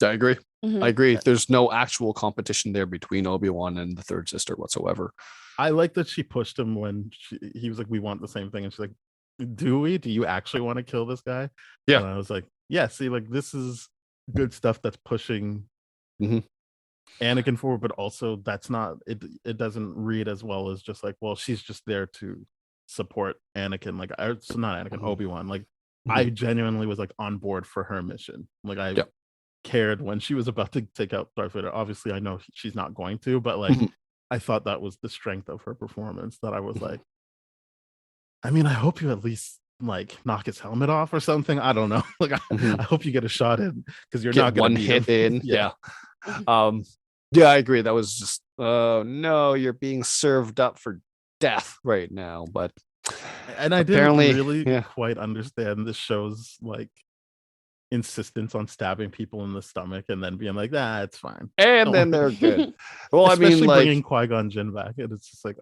I agree. I agree. There's no actual competition there between Obi-Wan and the third sister whatsoever. I like that she pushed him when he was like, we want the same thing. And she's like, do we? Do you actually want to kill this guy? Yeah. And I was like, yeah, see, like, this is good stuff that's pushing Anakin forward, but also that's not, it doesn't read as well as just like, well, she's just there to support Anakin. Like, it's not Anakin, Obi-Wan. Like, I genuinely was like on board for her mission. Like, I cared when she was about to take out Darth Vader. Obviously, I know she's not going to, but like, I thought that was the strength of her performance, that I was like, I mean, I hope you at least like knock his helmet off or something. I don't know. Like, I hope you get a shot in, because you're not going one to hit in. Yeah. Yeah, I agree. That was just, no, you're being served up for death right now. But and I didn't really quite understand this show's like insistence on stabbing people in the stomach and then being like, it's fine, and then they're good. Well, especially I mean, like, bringing Qui-Gon Jinn back, and it's just like,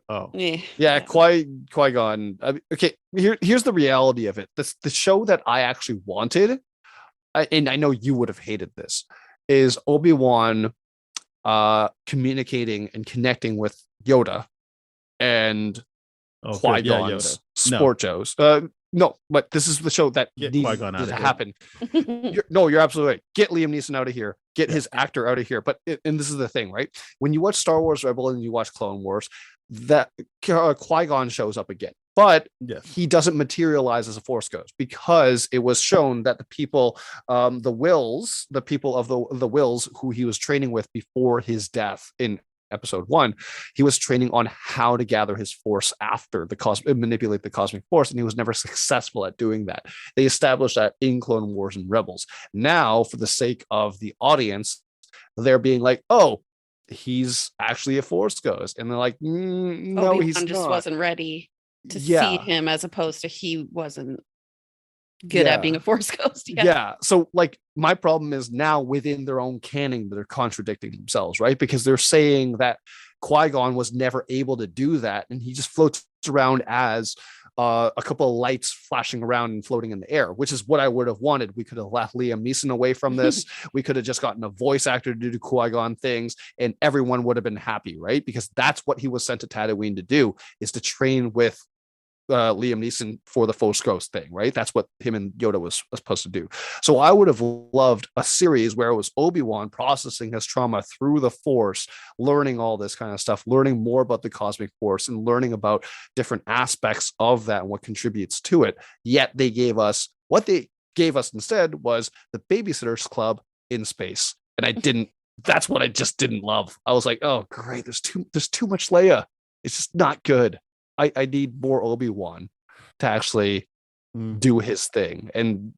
Qui-Gon. Okay, here's the reality of it. The show that I actually wanted, and I know you would have hated this, is Obi-Wan communicating and connecting with Yoda and Qui-Gon's sport shows. No, but this is the show that needs to happen. You're absolutely right. Get Liam Neeson out of here. Get his actor out of here. But and this is the thing, right? When you watch Star Wars Rebel and you watch Clone Wars, that Qui-Gon shows up again. But he doesn't materialize as a Force Ghost, because it was shown that the people, the people of the Wills who he was training with before his death in episode 1, he was training on how to gather his force after manipulate the cosmic force, and he was never successful at doing that. They established that in Clone Wars and Rebels. Now, for the sake of the audience, they're being like, oh, he's actually a Force Ghost, and they're like, no, Obi-Wan he's just not. Wasn't ready to see him, as opposed to he wasn't good at being a Force Ghost. So like, my problem is now within their own canon, they're contradicting themselves, right? Because they're saying that Qui-Gon was never able to do that, and he just floats around as a couple of lights flashing around and floating in the air, which is what I would have wanted. We could have left Liam Neeson away from this. We could have just gotten a voice actor to do the Qui-Gon things, and everyone would have been happy, right? Because that's what he was sent to Tatooine to do, is to train with Liam Neeson for the Force Ghost thing, right? That's what him and Yoda was supposed to do. So I would have loved a series where it was Obi-Wan processing his trauma through the Force, learning all this kind of stuff, learning more about the cosmic force, and learning about different aspects of that and what contributes to it. Yet what they gave us instead was the Babysitters Club in space, and that's what I just didn't love. I was like, oh great, there's too much Leia. It's just not good. I need more Obi-Wan to actually do his thing. And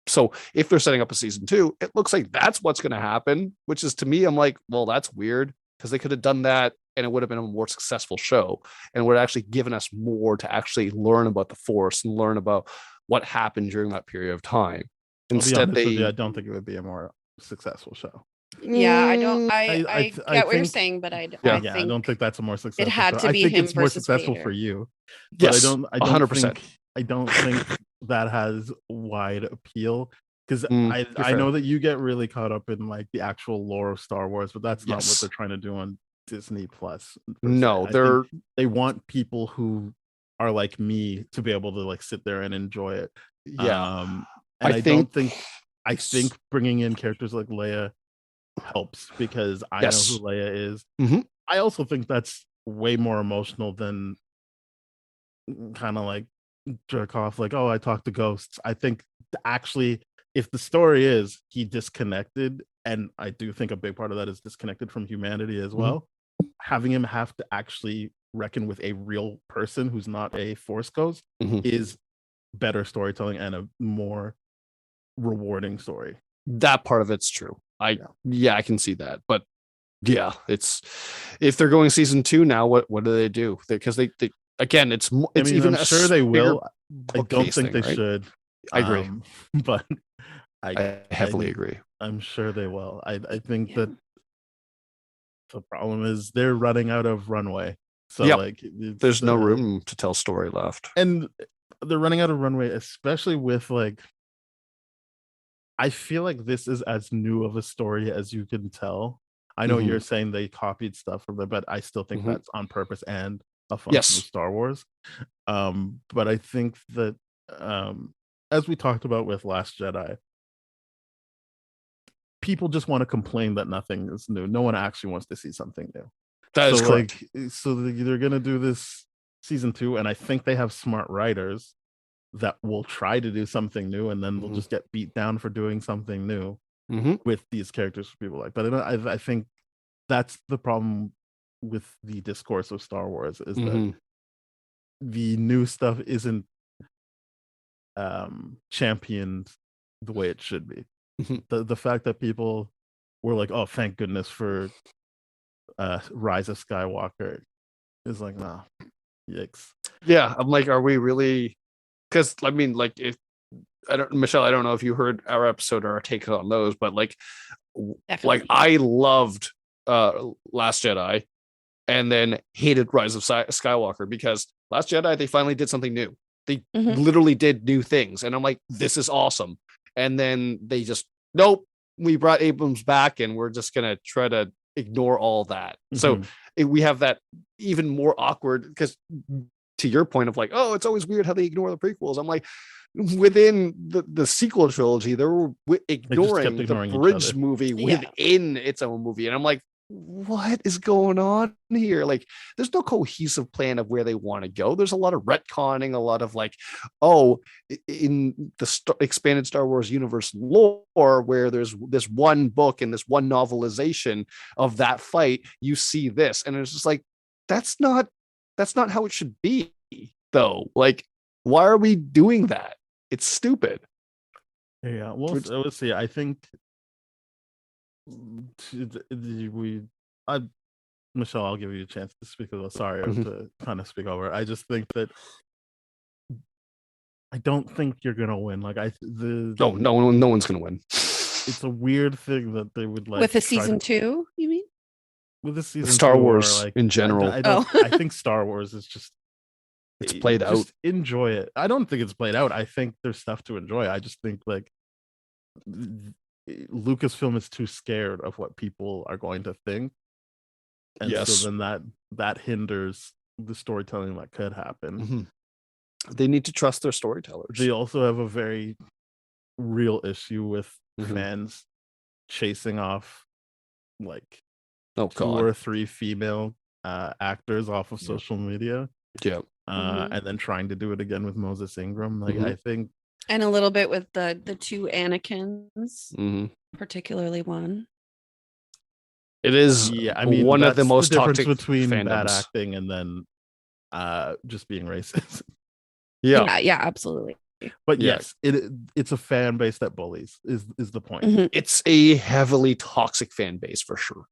so if they're setting up a season 2, it looks like that's what's going to happen, which is, to me, I'm like, well, that's weird, because they could have done that and it would have been a more successful show, and would have actually given us more to actually learn about the Force and learn about what happened during that period of time. Instead, I don't think it would be a more successful show. Yeah, I get what you're saying, but I don't think that's a more successful. It had show. to be I think him it's more versus successful Vader. for you. Yes, but 100%. I don't think that has wide appeal, because I know that you get really caught up in like the actual lore of Star Wars, but that's not what they're trying to do on Disney Plus. No, they want people who are like me to be able to like sit there and enjoy it. And I think bringing in characters like Leia helps, because I know who Leia is. I also think that's way more emotional than kind of like jerk off, like, oh, I talked to ghosts. I think actually, if the story is he disconnected, and I do think a big part of that is disconnected from humanity as well, having him have to actually reckon with a real person who's not a Force Ghost is better storytelling and a more rewarding story. That part of it's true. I can see that. But yeah, it's, if they're going season 2 now, what do they do? Because they again, it's I it's mean, even I'm sure they will. I don't bookcase think thing, they right? should. I agree. But I heavily agree. I'm sure they will. I think Yeah. that the problem is they're running out of runway. So Yep. like There's no room to tell story left. And they're running out of runway, especially with like, I feel like this is as new of a story as you can tell. I know you're saying they copied stuff from it, but I still think that's on purpose and a function of Star Wars. But I think that as we talked about with Last Jedi, people just want to complain that nothing is new. No one actually wants to see something new. That is correct. So they're gonna do this season 2, and I think they have smart writers that will try to do something new, and then they'll just get beat down for doing something new with these characters people like. But I think that's the problem with the discourse of Star Wars is that the new stuff isn't championed the way it should be. The fact that people were like, oh, thank goodness for Rise of Skywalker is like, nah, yikes. Yeah, I'm like, are we really? Because I mean, like, if Michelle, I don't know if you heard our episode or our take on those, but like, Definitely. like I loved Last Jedi, and then hated Rise of Skywalker because Last Jedi they finally did something new. They literally did new things, and I'm like, this is awesome. And then they just nope, we brought Abrams back, and we're just gonna try to ignore all that. So we have that even more awkward because to your point of like, oh, it's always weird how they ignore the prequels. I'm like, within the sequel trilogy, they were ignoring the bridge movie within its own movie. And I'm like, what is going on here? Like, there's no cohesive plan of where they want to go. There's a lot of retconning, a lot of like, oh, in the expanded Star Wars universe lore, where there's this one book and this one novelization of that fight, you see this, and it's just like, that's not how it should be, though. Like, why are we doing that? It's stupid. Yeah, we'll see. I think Michelle, I'll give you a chance to speak. Sorry to kind of speak over. I just think that I don't think you're gonna win. Like no one's gonna win. It's a weird thing that they would like with a season 2. You mean with a season Star Wars like, in general? I don't. I think Star Wars is just it's played out. Just enjoy it. I don't think it's played out. I think there's stuff to enjoy. I just think like Lucasfilm is too scared of what people are going to think, and so then that hinders the storytelling that could happen. They need to trust their storytellers. They also have a very real issue with fans chasing off like 2 or 3 female actors off of social media. And then trying to do it again with Moses Ingram. Like I think, and a little bit with the 2 Anakins, particularly one. It is, I mean, one of the most difference toxic between fandoms. Bad acting and then just being racist. Yeah, absolutely. But yes, it's a fan base that bullies is the point. It's a heavily toxic fan base for sure.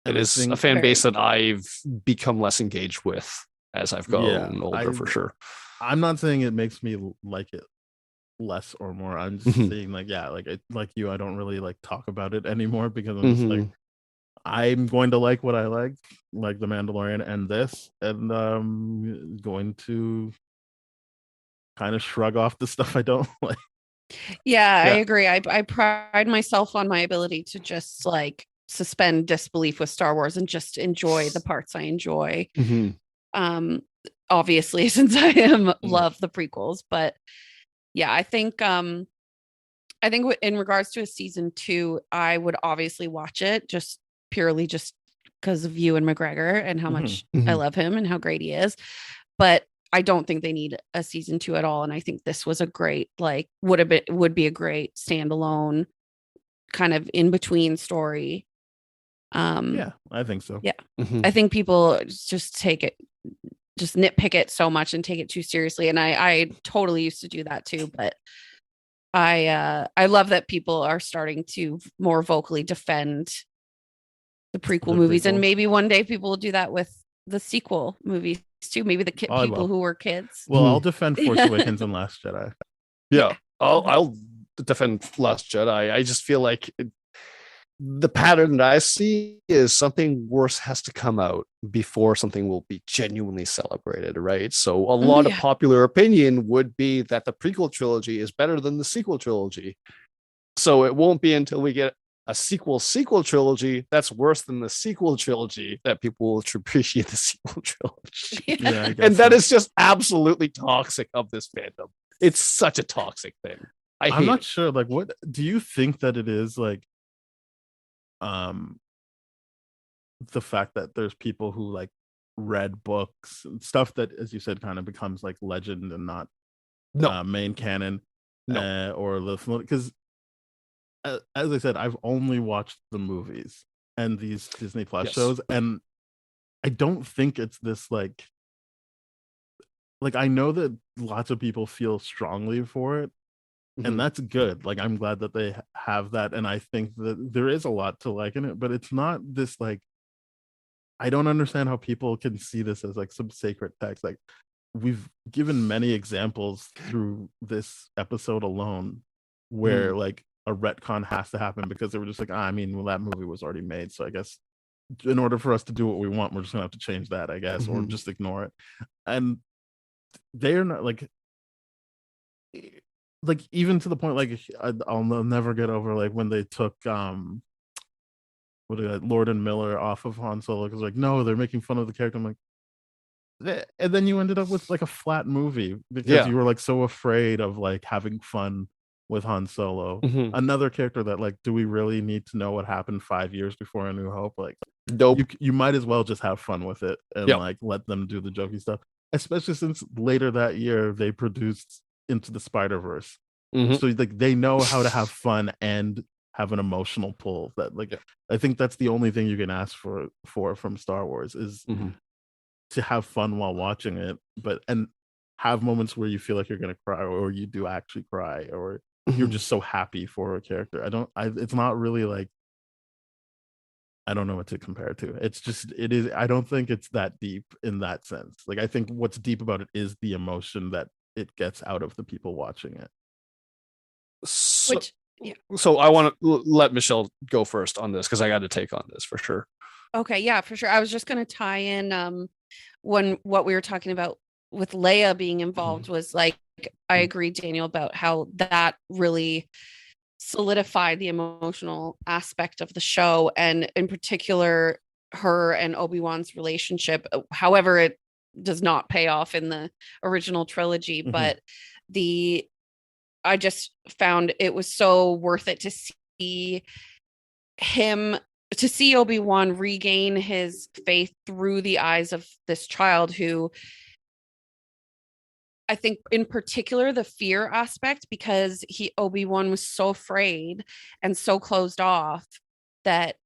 It is a fan base that I've become less engaged with as I've gotten older, for sure. I'm not saying it makes me like it less or more. I'm just saying like like you, I don't really like talk about it anymore because I'm just like, I'm going to like what I like The Mandalorian and this, and I'm going to kind of shrug off the stuff I don't like. I agree. I pride myself on my ability to just like suspend disbelief with Star Wars and just enjoy the parts I enjoy. Obviously, since I love the prequels, but I think in regards to a season 2, I would obviously watch it just purely just because of Ewan McGregor and how much I love him and how great he is. But I don't think they need a season 2 at all. And I think this was a great, like, would be a great standalone kind of in between story. I think so. I think people just nitpick it so much and take it too seriously. And I totally used to do that too, but I love that people are starting to more vocally defend the prequel movies. And maybe one day people will do that with the sequel movies too. Maybe the Oh, I people will. who were kids. Well, I'll defend Force Awakens and Last Jedi. Yeah, I'll defend Last Jedi. I just feel like the pattern that I see is something worse has to come out before something will be genuinely celebrated, right? So a lot of Yeah. popular opinion would be that the prequel trilogy is better than the sequel trilogy. So it won't be until we get a sequel trilogy that's worse than the sequel trilogy that people will appreciate the sequel trilogy. Yeah, I guess And that so. is just absolutely toxic of this fandom. It's such a toxic thing. I'm not sure. Like, what do you think that it is? Like, the fact that there's people who like read books and stuff that, as you said, kind of becomes like legend and not main canon, or the, because as I said, I've only watched the movies and these Disney Plus shows, and I don't think it's this like I know that lots of people feel strongly for it, and that's good. Like, I'm glad that they have that, and I think that there is a lot to like in it, but it's not this like, I don't understand how people can see this as like some sacred text. Like, we've given many examples through this episode alone where like a retcon has to happen because they were just like, I mean, well, that movie was already made, so I guess in order for us to do what we want, we're just gonna have to change that, I guess, or just ignore it. And they're not like even to the point, like, I'll never get over like when they took Lord and Miller off of Han Solo, because like, no, they're making fun of the character. I'm like, and then you ended up with like a flat movie because you were like so afraid of like having fun with Han Solo, another character that like, do we really need to know what happened 5 years before A New Hope? Like, nope. You might as well just have fun with it and like let them do the jokey stuff, especially since later that year they produced Into the Spider-Verse. So like, they know how to have fun and have an emotional pull. That like, I think that's the only thing you can ask for from Star Wars is to have fun while watching it, and have moments where you feel like you're gonna cry, or you do actually cry, or you're just so happy for a character. It's not really like, I don't know what to compare it to. It's just, it is, I don't think it's that deep in that sense. Like, I think what's deep about it is the emotion that it gets out of the people watching it. So I want to let Michele go first on this because I got to take on this for sure. Okay, yeah, for sure. I was just going to tie in what we were talking about with Leia being involved was like, I agree, Daniel, about how that really solidified the emotional aspect of the show, and in particular her and Obi-Wan's relationship. However, it does not pay off in the original trilogy, but I just found it was so worth it to see Obi-Wan regain his faith through the eyes of this child who, I think in particular the fear aspect, because Obi-Wan was so afraid and so closed off, that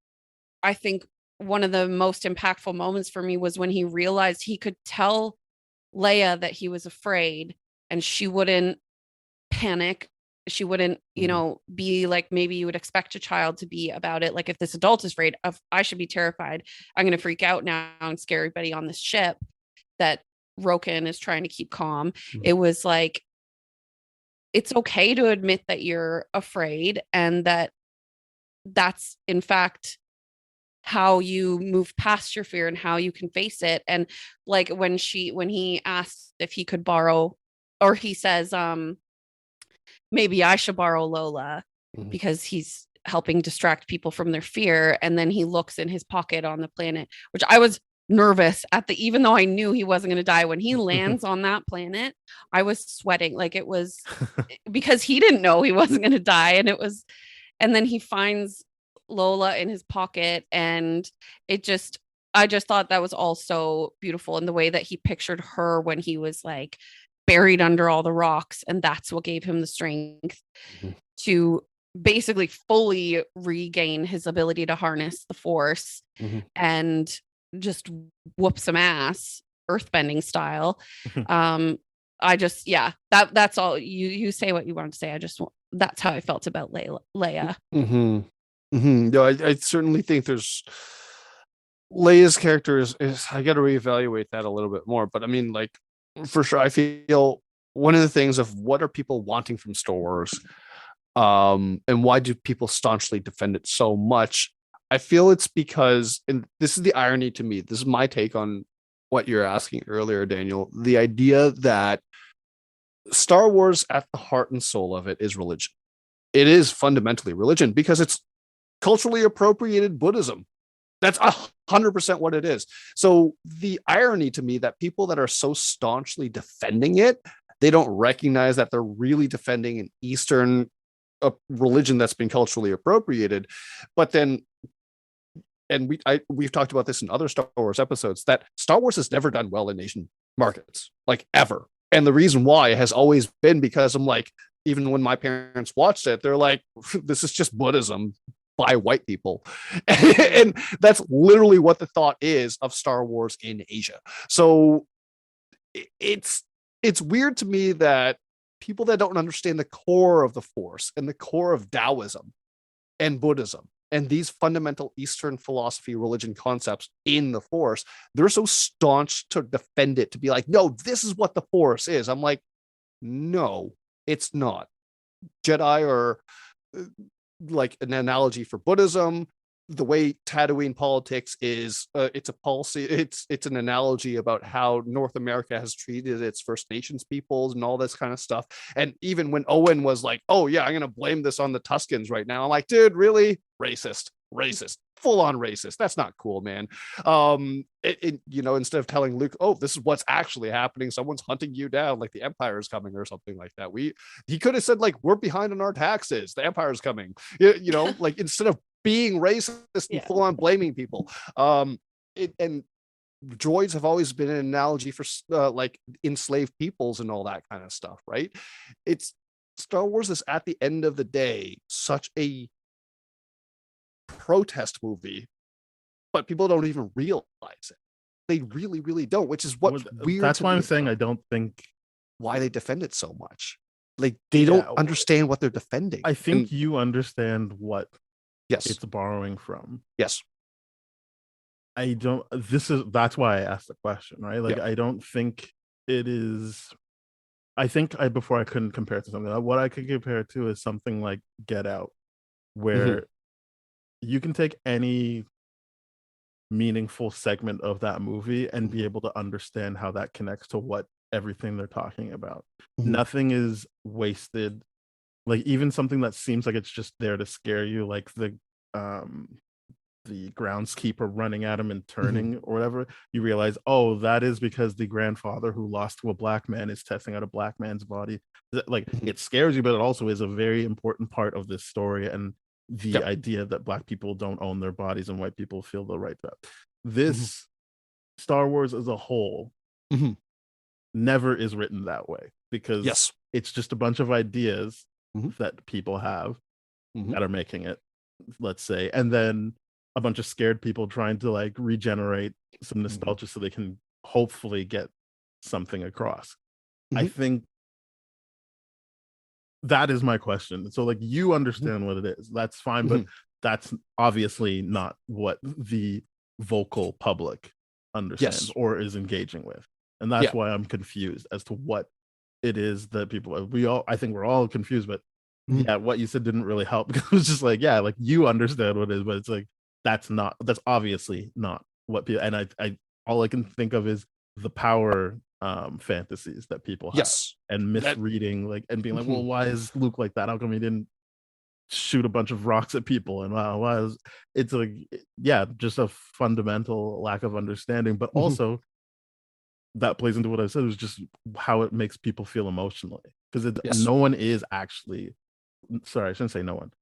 I think one of the most impactful moments for me was when he realized he could tell Leia that he was afraid and she wouldn't panic. She wouldn't, be like maybe you would expect a child to be about it. Like, if this adult is afraid of, I should be terrified. I'm going to freak out now and scare everybody on this ship that Roken is trying to keep calm. It was like, it's okay to admit that you're afraid, and that's in fact how you move past your fear and how you can face it. And like when he asked if he could borrow, or he says, maybe I should borrow Lola because he's helping distract people from their fear. And then he looks in his pocket on the planet, which I was nervous even though I knew he wasn't going to die. When he lands on that planet, I was sweating. Like, it was because he didn't know he wasn't going to die. And then he finds Lola in his pocket, and I just thought that was all so beautiful, in the way that he pictured her when he was like buried under all the rocks, and that's what gave him the strength to basically fully regain his ability to harness the Force and just whoop some ass, earthbending style. That's all. You say what you wanted to say. That's how I felt about Leia. No, I certainly think there's Leia's character is I got to reevaluate that a little bit more. But I mean, like, for sure, I feel one of the things of what are people wanting from Star Wars, and why do people staunchly defend it so much? I feel it's because, and this is the irony to me. This is my take on what you're asking earlier, Daniel. The idea that Star Wars, at the heart and soul of it, is religion. It is fundamentally religion because it's culturally appropriated Buddhism. That's 100% what it is. So the irony to me that people that are so staunchly defending it, they don't recognize that they're really defending an Eastern religion that's been culturally appropriated. But then, and we've talked about this in other Star Wars episodes, that Star Wars has never done well in Asian markets, like ever. And the reason why has always been because I'm like, even when my parents watched it, they're like, this is just Buddhism by white people. And that's literally what the thought is of Star Wars in Asia. So it's weird to me that people that don't understand the core of the Force and the core of Taoism and Buddhism and these fundamental Eastern philosophy, religion concepts in the Force, they're so staunch to defend it, to be like, no, this is what the Force is. I'm like, no, it's not. Jedi are like an analogy for Buddhism. The way Tatooine politics is, it's a policy. It's an analogy about how North America has treated its First Nations peoples and all this kind of stuff. And even when Owen was like, "Oh yeah, I'm gonna blame this on the Tuscans right now," I'm like, "Dude, really? Racist, full on racist. That's not cool, man." Instead of telling Luke, "Oh, this is what's actually happening. Someone's hunting you down, like the Empire is coming or something like that." He could have said like, "We're behind on our taxes. The Empire's coming." Like instead of being racist and full on blaming people. And droids have always been an analogy for like enslaved peoples and all that kind of stuff, right? It's Star Wars is at the end of the day such a protest movie, but people don't even realize it. They really, really don't, which is what's weird. That's why I'm saying I don't think why they defend it so much. Like they don't understand what they're defending. I think you understand what yes it's borrowing from. Yes. I don't. That's why I asked the question, right? Like I don't think it is. I think before I couldn't compare it to something. What I could compare it to is something like Get Out, where you can take any meaningful segment of that movie and be able to understand how that connects to what everything they're talking about. Nothing is wasted. Like even something that seems like it's just there to scare you, like the groundskeeper running at him and turning or whatever, you realize, oh, that is because the grandfather who lost to a black man is testing out a black man's body. Like it scares you, but it also is a very important part of this story and the idea that black people don't own their bodies and white people feel the right to this. Star Wars as a whole never is written that way because it's just a bunch of ideas that people have that are making it, let's say, and then a bunch of scared people trying to like regenerate some nostalgia so they can hopefully get something across. I think that is my question. So like you understand what it is, that's fine, but that's obviously not what the vocal public understands or is engaging with, and that's why I'm confused as to what it is that people I think we're all confused, but what you said didn't really help because it was just like like you understand what it is, but it's like that's obviously not what people, and I all I can think of is the power fantasies that people have and misreading like and being like, well, why is Luke like that? How come he didn't shoot a bunch of rocks at people? And why is it's like just a fundamental lack of understanding, but also that plays into what I said, was just how it makes people feel emotionally, because no one is actually, sorry, I shouldn't say no one,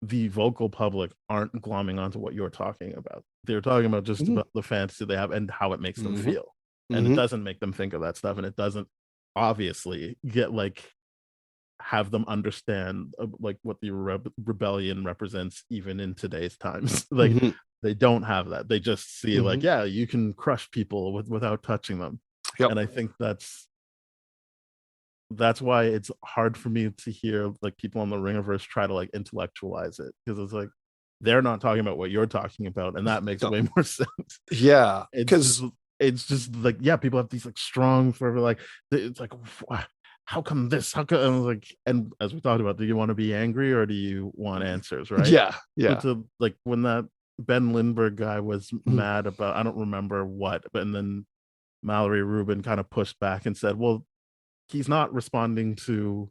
the vocal public aren't glomming onto what you're talking about. They're talking about just about the fantasy they have and how it makes them feel, and it doesn't make them think of that stuff, and it doesn't obviously get like have them understand like what the rebellion represents even in today's times. Like they don't have that. They just see like you can crush people without touching them. And I think that's why it's hard for me to hear like people on the Ringiverse try to like intellectualize it, because it's like they're not talking about what you're talking about, and that makes way more sense. Yeah, because it's just like, yeah, people have these like strong forever, like it's like, how come this? How come? And like, and as we talked about, do you want to be angry or do you want answers? Right? Yeah, So to like when that Ben Lindbergh guy was mad about, I don't remember what, but and then Mallory Rubin kind of pushed back and said, well, he's not responding to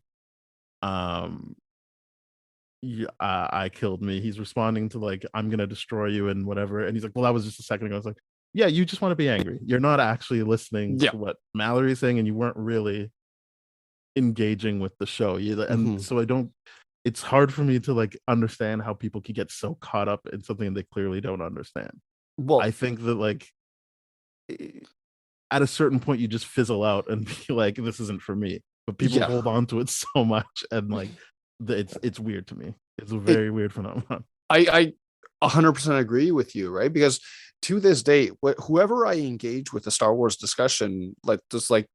I killed me. He's responding to like, I'm gonna destroy you and whatever. And he's like, well, that was just a second ago. I was like, yeah, you just want to be angry. You're not actually listening to what Mallory is saying, and you weren't really engaging with the show. And so it's hard for me to like understand how people can get so caught up in something they clearly don't understand. Well, I think that like at a certain point you just fizzle out and be like, this isn't for me. But people hold on to it so much, and like it's weird to me. It's a very weird phenomenon. I 100% agree with you, right? Because to this day, whoever I engage with the Star Wars discussion, like just like,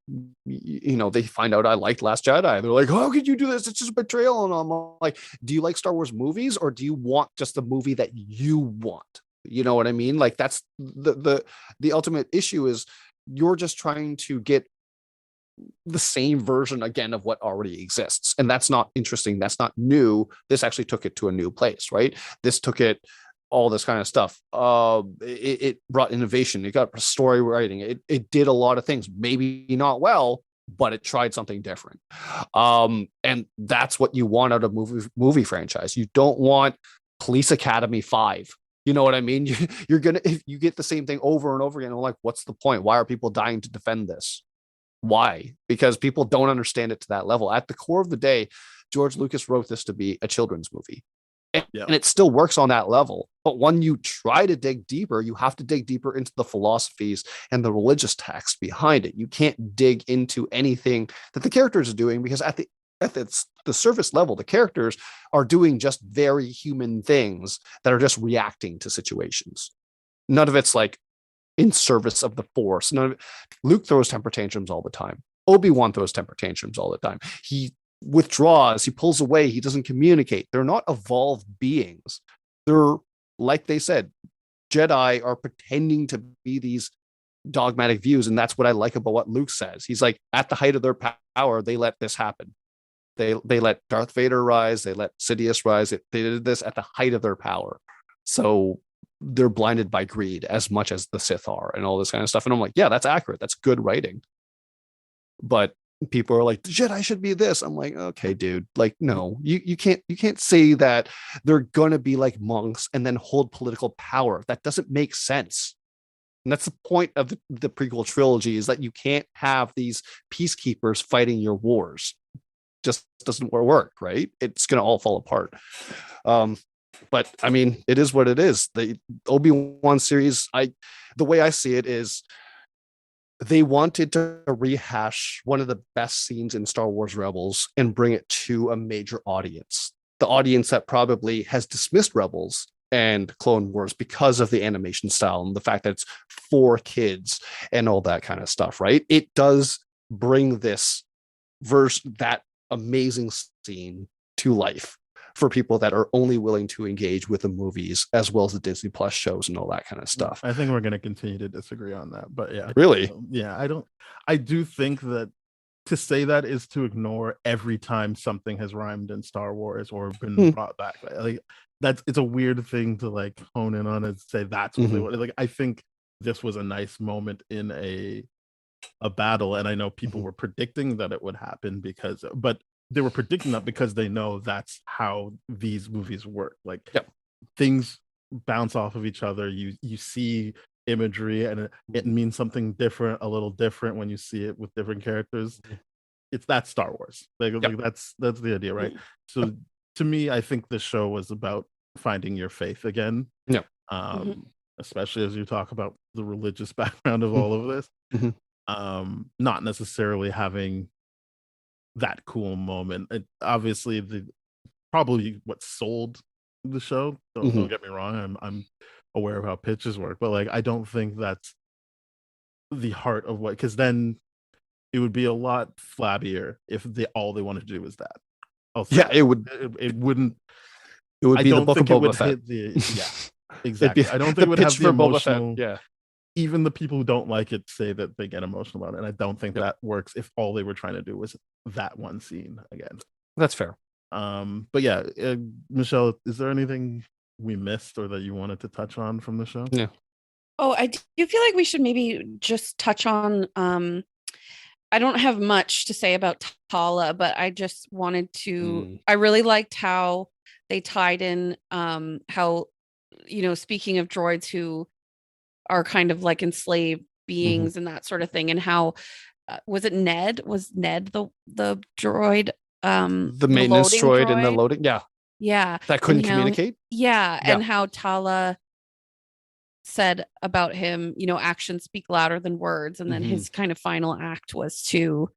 you know, they find out I liked Last Jedi. They're like, how could you do this? It's just a betrayal. And I'm like, do you like Star Wars movies, or do you want just the movie that you want? You know what I mean? Like that's the ultimate issue is you're just trying to get the same version again of what already exists, and that's not interesting. That's not new. This actually took it to a new place, right? This took it all this kind of stuff. It brought innovation. It got story writing. It did a lot of things, maybe not well, but it tried something different. And that's what you want out of movie franchise. You don't want Police Academy 5. You know what I mean? You're gonna, if you get the same thing over and over again, I'm like, what's the point? Why are people dying to defend this? Why? Because people don't understand it to that level. At the core of the day, George Lucas wrote this to be a children's movie. And it still works on that level. But when you try to dig deeper, you have to dig deeper into the philosophies and the religious text behind it. You can't dig into anything that the characters are doing, because at the surface level, the characters are doing just very human things that are just reacting to situations. None of it's like in service of the Force. Luke throws temper tantrums all the time. Obi-Wan throws temper tantrums all the time. He withdraws, he pulls away, he doesn't communicate. They're not evolved beings. They're, like they said, Jedi are pretending to be these dogmatic views, and that's what I like about what Luke says. He's like, at the height of their power, they let this happen. They let Darth Vader rise, they let Sidious rise. They did this at the height of their power. So they're blinded by greed as much as the Sith are, and all this kind of stuff. And I'm like, yeah, that's accurate. That's good writing. But people are like, the Jedi should be this. I'm like, okay, dude, like, no, you can't say that they're gonna be like monks and then hold political power. That doesn't make sense. And that's the point of the prequel trilogy, is that you can't have these peacekeepers fighting your wars. Just doesn't work, right? It's gonna all fall apart. But I mean, it is what it is. The Obi-Wan series, the way I see it is, they wanted to rehash one of the best scenes in Star Wars Rebels and bring it to a major audience. The audience that probably has dismissed Rebels and Clone Wars because of the animation style and the fact that it's for kids and all that kind of stuff, right? It does bring this that amazing scene to life for people that are only willing to engage with the movies as well as the Disney Plus shows and all that kind of stuff. I think we're going to continue to disagree on that, but yeah. Really? Yeah, I do think that to say that is to ignore every time something has rhymed in Star Wars or been brought back. Like it's a weird thing to like hone in on and say that's what they want. Like, I think this was a nice moment in a battle, and I know people were predicting that it would happen but they were predicting that because they know that's how these movies work. Like things bounce off of each other. You see imagery and it means something different, a little different when you see it with different characters. That's Star Wars. Like that's the idea, right? So to me, I think the show was about finding your faith again. Especially as you talk about the religious background of all of this. Not necessarily having that cool moment. Obviously probably what sold the show. Don't get me wrong. I'm aware of how pitches work, but like I don't think that's the heart of what, because then it would be a lot flabbier if all they wanted to do was that. It wouldn't It would I be the don't book of think it Boba would Fett. hit the yeah, It'd be exactly. I don't think the it would have pitch the for Boba Fett. emotional. Yeah. Even the people who don't like it say that they get emotional about it, and I don't think Yep. that works if all they were trying to do was that one scene again. That's fair. But yeah, Michelle, is there anything we missed or that you wanted to touch on from the show? Yeah. Oh, I do feel like we should maybe just touch on I don't have much to say about Tala, but I just wanted to I really liked how they tied in how, you know, speaking of droids who are kind of like enslaved beings and that sort of thing, and how was it Ned? Was Ned the droid? The maintenance loading droid and the loading. Yeah. Yeah. That couldn't And how- communicate. Yeah. Yeah. And how Tala said about him, you know, actions speak louder than words. And then his kind of final act was to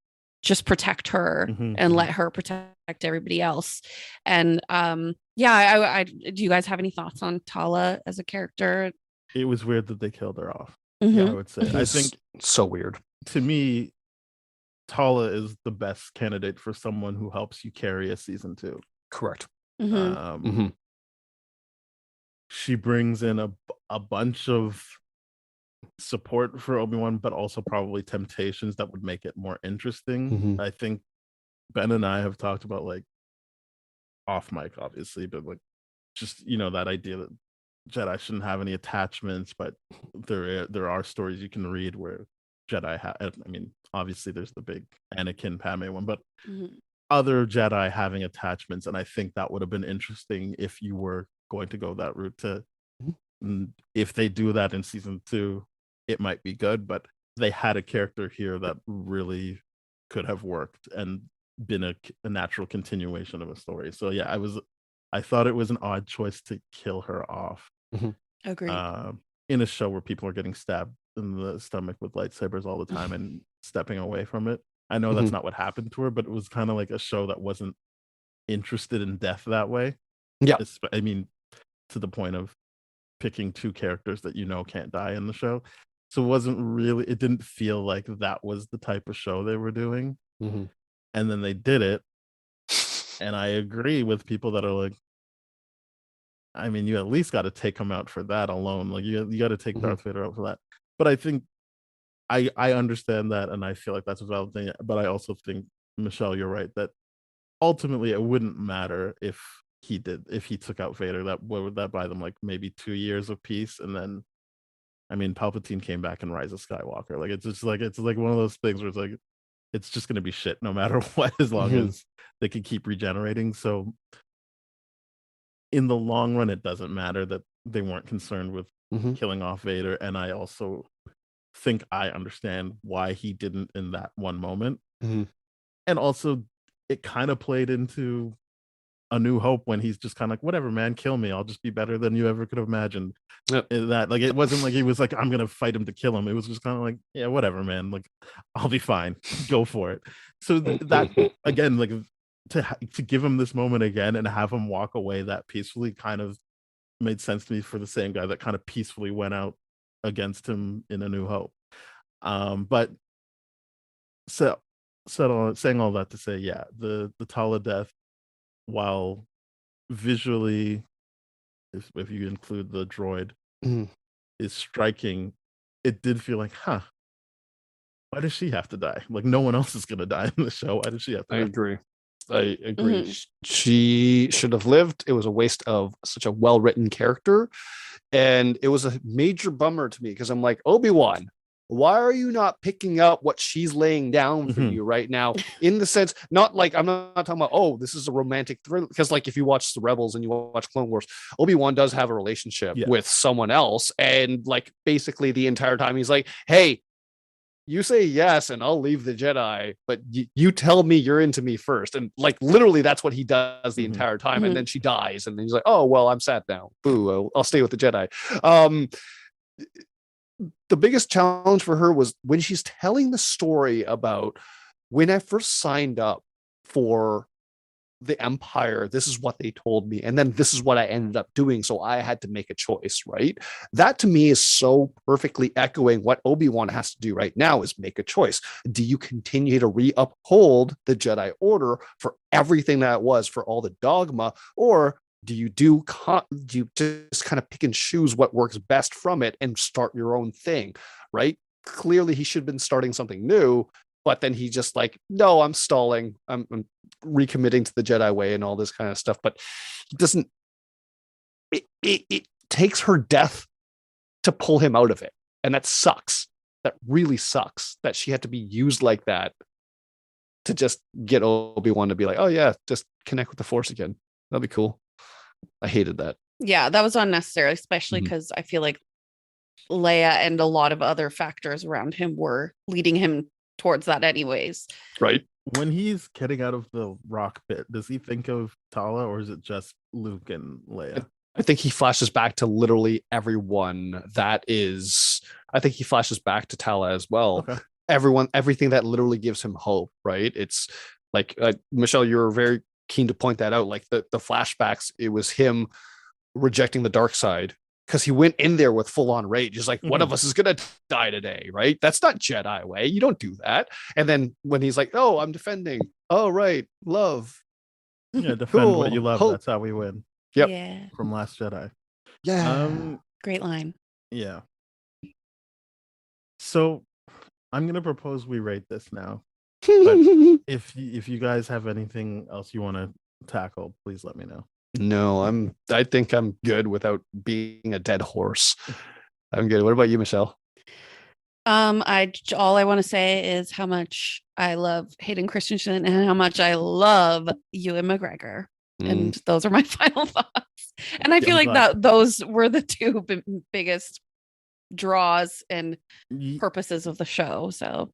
just protect her and let her protect everybody else. And yeah, I do you guys have any thoughts on Tala as a character? It was weird that they killed her off. Yeah, I would say. I think so weird. To me, Tala is the best candidate for someone who helps you carry a season 2. Correct. She brings in a bunch of support for Obi-Wan, but also probably temptations that would make it more interesting. I think Ben and I have talked about, like, off mic, obviously, but like just, you know, that idea that Jedi shouldn't have any attachments, but there are stories you can read where Jedi have. I mean, obviously there's the big Anakin Padme one, but other Jedi having attachments, and I think that would have been interesting if you were going to go that route. If they do that in season 2, it might be good, but they had a character here that really could have worked and been a natural continuation of a story. So yeah, I thought it was an odd choice to kill her off. Agreed. In a show where people are getting stabbed in the stomach with lightsabers all the time and stepping away from it. I know that's not what happened to her, but it was kind of like a show that wasn't interested in death that way. Yeah. I mean, to the point of picking 2 characters that you know can't die in the show. So it didn't feel like that was the type of show they were doing. And then they did it. And I agree with people that are like, I mean, you at least got to take him out for that alone. Like you got to take Darth Vader out for that. But I think I understand that, and I feel like that's a valid thing. But I also think, Michelle, you're right, that ultimately it wouldn't matter if he took out Vader. What would that buy them? Like maybe 2 years of peace, and then, I mean, Palpatine came back in Rise of Skywalker. Like it's like one of those things where it's like it's just gonna be shit no matter what, as long as they can keep regenerating. So in the long run, it doesn't matter that they weren't concerned with killing off Vader. And I also think I understand why he didn't in that one moment. And also, it kind of played into A New Hope when he's just kind of like, whatever, man, kill me. I'll just be better than you ever could have imagined. That, like, it wasn't like he was like, I'm going to fight him to kill him. It was just kind of like, yeah, whatever, man. Like, I'll be fine. Go for it. So that, again, like, to give him this moment again and have him walk away that peacefully kind of made sense to me for the same guy that kind of peacefully went out against him in A New Hope. But saying all that to say, yeah, the Tala death, while visually, if you include the droid, is striking, it did feel like, why does she have to die? Like, no one else is gonna die in the show. Why does she have to die? I agree. She should have lived. It was a waste of such a well-written character. And it was a major bummer to me because I'm like, Obi-Wan, why are you not picking up what she's laying down for you right now? In the sense, not like, I'm not talking about, oh, this is a romantic thriller. Because like if you watch The Rebels and you watch Clone Wars, Obi-Wan does have a relationship with someone else. And like basically the entire time he's like, hey, you say yes and I'll leave the Jedi, but you tell me you're into me first. And like literally that's what he does the entire time. And then she dies and then he's like, oh, well, I'm sad now. Boo, I'll stay with the Jedi. The biggest challenge for her was when she's telling the story about when I first signed up for the Empire, this is what they told me. And then this is what I ended up doing. So I had to make a choice, right? That to me is so perfectly echoing what Obi-Wan has to do right now is make a choice. Do you continue to uphold the Jedi Order for everything that it was, for all the dogma, or Do you just kind of pick and choose what works best from it and start your own thing, right? Clearly he should have been starting something new, but then he just like, no, I'm stalling. I'm recommitting to the Jedi way and all this kind of stuff. But it doesn't, it takes her death to pull him out of it. And that sucks. That really sucks that she had to be used like that to just get Obi-Wan to be like, oh yeah, just connect with the Force again. That'd be cool. I hated that. Yeah, that was unnecessary, especially because I feel like Leia and a lot of other factors around him were leading him towards that anyways. Right. When he's getting out of the rock pit, does he think of Tala, or is it just Luke and Leia? I think he flashes back to literally everyone I think he flashes back to Tala as well. Okay. Everything that literally gives him hope, right? It's like, Michelle, you're very keen to point that out. Like the flashbacks, it was him rejecting the dark side because he went in there with full on rage. He's like, one of us is going to die today, right? That's not Jedi way. You don't do that. And then when he's like, oh, I'm defending. Oh, right. Love. Yeah, defend Cool. what you love. Hope. That's how we win. Yep. Yeah. From Last Jedi. Yeah. Great line. Yeah. So I'm gonna propose we rate this now. But if you guys have anything else you want to tackle, please let me know. No, I think I'm good without being a dead horse. I'm good. What about you, Michelle? All I want to say is how much I love Hayden Christensen and how much I love Ewan McGregor. And those are my final thoughts. And I feel like that those were the two biggest draws and purposes of the show. So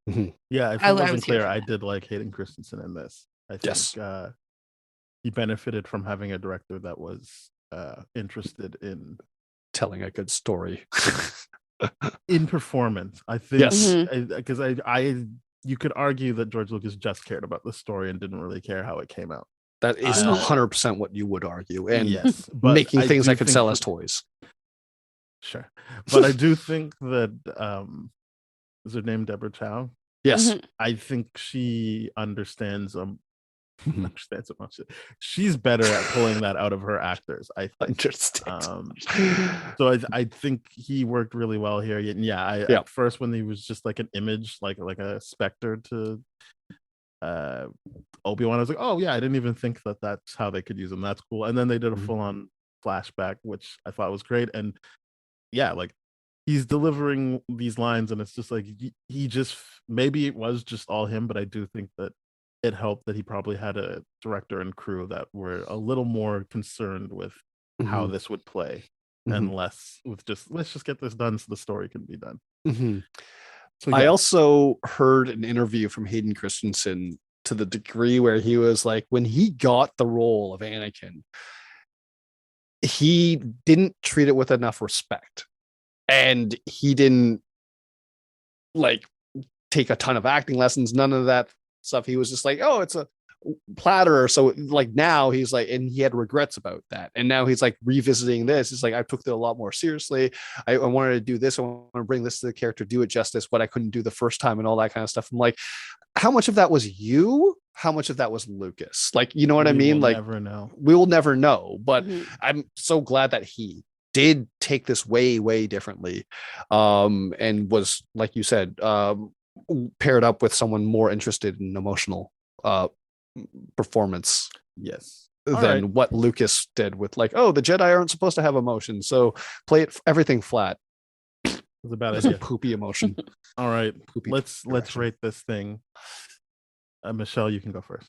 yeah, if it wasn't clear, I did like Hayden Christensen in this. I think he benefited from having a director that was interested in telling a good story. In performance. I think because you could argue that George Lucas just cared about the story and didn't really care how it came out. That is 100% what you would argue. And yes, but making things that could sell as toys. Sure. But I do think that is her name Deborah Chow? Yes. I think she understands understands so much. She's better at pulling that out of her actors. I understand. So I think he worked really well here. And at first when he was just like an image, like a specter to Obi-Wan, I was like, oh yeah, I didn't even think that that's how they could use him. That's cool. And then they did a full-on flashback, which I thought was great. And yeah, like he's delivering these lines, and it's just like he just, maybe it was just all him, but I do think that it helped that he probably had a director and crew that were a little more concerned with how this would play and less with just let's just get this done so the story can be done. So, yeah. I also heard an interview from Hayden Christensen to the degree where he was like, when he got the role of Anakin, he didn't treat it with enough respect, and he didn't like take a ton of acting lessons, none of that stuff. He was just like, oh, it's a platter. So like now he's like, and he had regrets about that, and now he's like revisiting this. It's like, I took it a lot more seriously. I wanted to do this, I want to bring this to the character, do it justice, what I couldn't do the first time, and all that kind of stuff. I'm like, how much of that was you, how much of that was Lucas? Like, you know what I mean? Like, never know. We will never know. But I'm so glad that he did take this way differently, and was, like you said, paired up with someone more interested in emotional performance than what Lucas did with like, oh, the Jedi aren't supposed to have emotion, so play everything flat. It was a bad idea. idea. Poopy emotion. All right, let's rate this thing. Michelle, you can go first.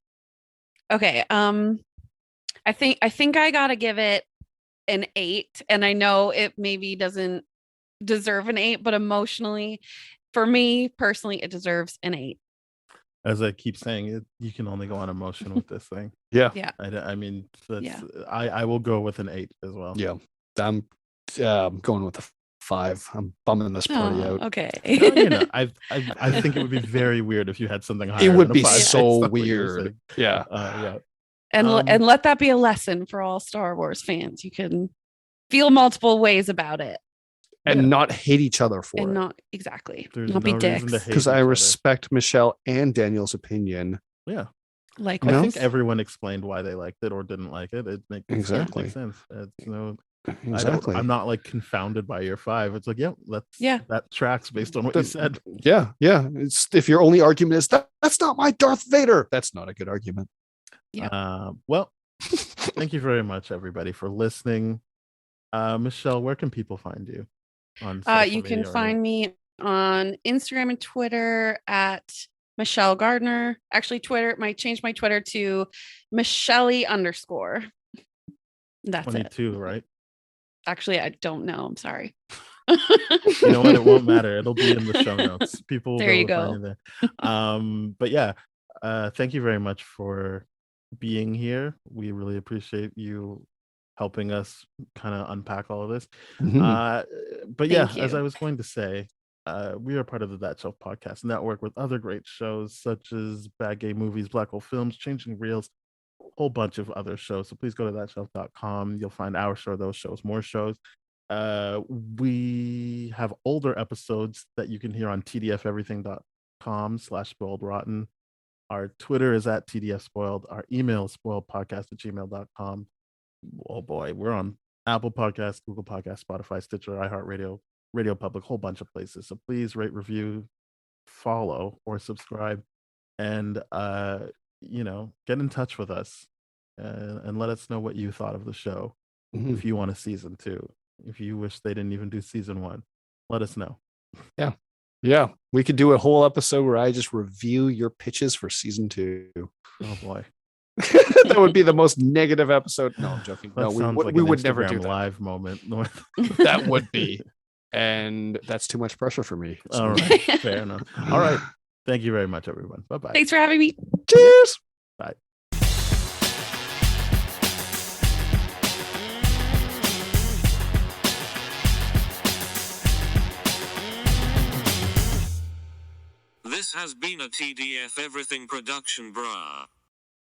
Okay. I think I gotta give it an 8, and I know it maybe doesn't deserve an 8, but emotionally, for me personally, it deserves an 8. As I keep saying, you can only go on emotion with this thing. Yeah. I mean, I will go with an 8 as well. Yeah. I'm going with a 5. I'm bumming this party out. Okay. I think it would be very weird if you had something higher. It would be 5. so weird. Yeah. Yeah. And let that be a lesson for all Star Wars fans. You can feel multiple ways about it. And not hate each other for it. Not exactly. There's not be dicks. Because I respect Michelle and Daniel's opinion. Yeah. Like, I No. think everyone explained why they liked it or didn't like it. It makes Exactly. sense. It's, Exactly. I'm not like confounded by your 5. It's like, Yeah. that tracks based on what you said. Yeah. It's if your only argument is that's not my Darth Vader. That's not a good argument. Well, thank you very much, everybody, for listening. Michele, where can people find you on social You can media or find me on Instagram and Twitter at Michele Gardner. Actually, Twitter might change my Twitter to Michele_. That's 22, it. right? Actually, I don't know. I'm sorry. You know what? It won't matter. It'll be in the show notes. People will There be you able to find go. you there. But yeah, thank you very much for being here. We really appreciate you helping us kind of unpack all of this. But yeah, Thank as you. I was going to say, we are part of the That Shelf Podcast Network with other great shows such as Bad Gay Movies, Black Hole Films, Changing Reels, a whole bunch of other shows. So please go to thatshelf.com. You'll find our show, those shows, more shows. We have older episodes that you can hear on tdfeverything.com/spoiledrotten. Our Twitter is at tdfspoiled. Our email is spoiledpodcast@gmail.com. Oh boy, we're on Apple Podcasts, Google Podcasts, Spotify, Stitcher, iHeartRadio, Radio Public, whole bunch of places. So please rate, review, follow, or subscribe, and get in touch with us and let us know what you thought of the show. If you want a season 2, if you wish they didn't even do season 1, let us know. Yeah, we could do a whole episode where I just review your pitches for season 2. Oh boy. That would be the most negative episode. No, I'm joking. That No, sounds like we an would never do Instagram that. live moment. That would be. And that's too much pressure for me. So. All right. Fair enough. All right. Thank you very much, everyone. Bye-bye. Thanks for having me. Cheers. Bye. This has been a TDF Everything production, brah.